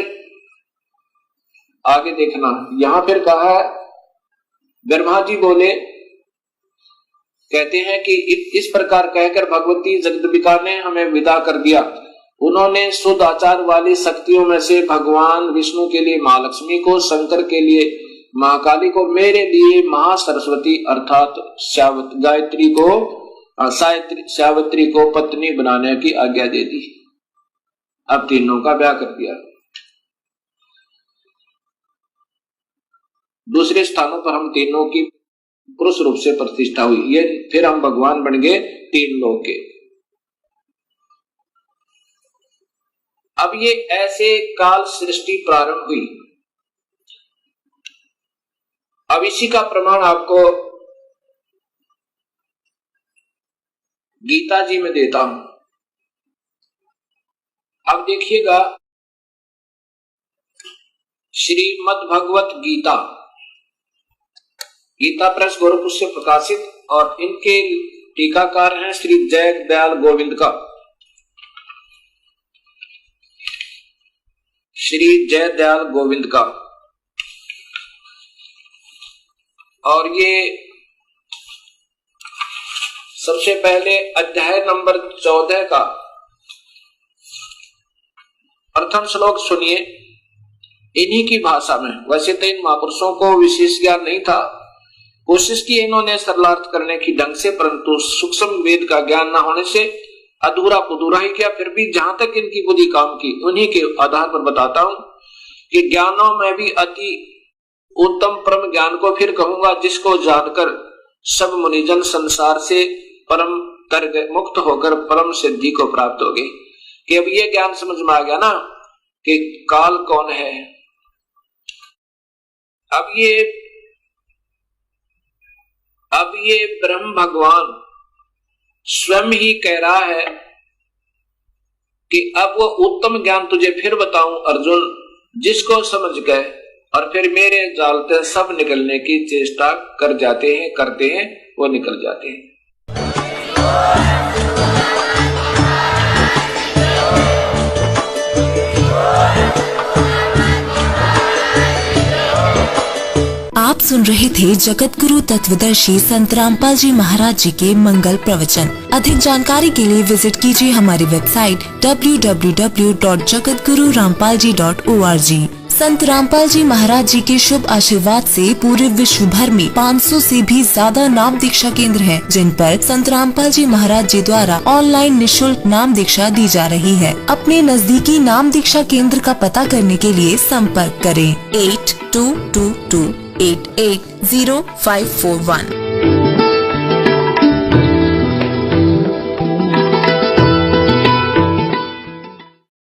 आगे देखना, यहां फिर कहा है, ब्रह्मा जी बोले, कहते हैं कि इस प्रकार कहकर भगवती जगदम्बिका ने हमें विदा कर दिया। उन्होंने शुद्ध आचार वाली शक्तियों में से भगवान विष्णु के लिए महालक्ष्मी को, शंकर के लिए महाकाली को, मेरे लिए महासरस्वती अर्थात सावित्री को पत्नी बनाने की आज्ञा दे दी। अब तीनों का ब्याह कर दिया। दूसरे स्थानों पर हम तीनों की पुरुष रूप से प्रतिष्ठा हुई, ये फिर हम भगवान बन गए तीन लोग के। अब ये ऐसे काल सृष्टि प्रारंभ हुई। अब इसी का प्रमाण आपको गीता जी में देता हूं। अब देखिएगा, श्रीमद् भगवत गीता, गीता प्रेस गोरखपुर से प्रकाशित, और इनके टीकाकार हैं श्री जय दयाल गोविंद का, श्री जय दयाल गोविंद का। और ये सबसे पहले अध्याय नंबर 14 का प्रथम श्लोक सुनिए इन्हीं की भाषा में। वैसे तो इन महापुरुषों को विशेष ज्ञान नहीं था, कोशिश की इन्होंने सरलार्थ करने की ढंग से, परंतु सूक्ष्म वेद का ज्ञान न होने से अधूरा पुधूरा ही किया। फिर भी जहां तक इनकी बुद्धि काम की, उन्हीं के आधार पर बताता हूं कि ज्ञानों में भी अति उत्तम परम ज्ञान को फिर कहूंगा, जिसको जानकर सब मुनिजन संसार से परम कर मुक्त होकर परम सिद्धि को प्राप्त हो गए। कि अब ये ज्ञान समझ में आ गया ना कि काल कौन है। अब ये ब्रह्म भगवान स्वयं ही कह रहा है कि अब वो उत्तम ज्ञान तुझे फिर बताऊं अर्जुन, जिसको समझ गए और फिर मेरे जाल से सब निकलने की चेष्टा करते हैं, वो निकल जाते हैं। आप सुन रहे थे जगत गुरु तत्वदर्शी संत रामपाल जी महाराज जी के मंगल प्रवचन। अधिक जानकारी के लिए विजिट कीजिए हमारी वेबसाइट www.jagatgururampalji.org। संत रामपाल जी महाराज जी के शुभ आशीर्वाद से पूरे विश्व भर में 500 से भी ज्यादा नाम दीक्षा केंद्र हैं, जिन पर संत रामपाल जी महाराज जी द्वारा ऑनलाइन निशुल्क नाम दीक्षा दी जा रही है। अपने नजदीकी नाम दीक्षा केंद्र का पता करने के लिए संपर्क करें 8222880541।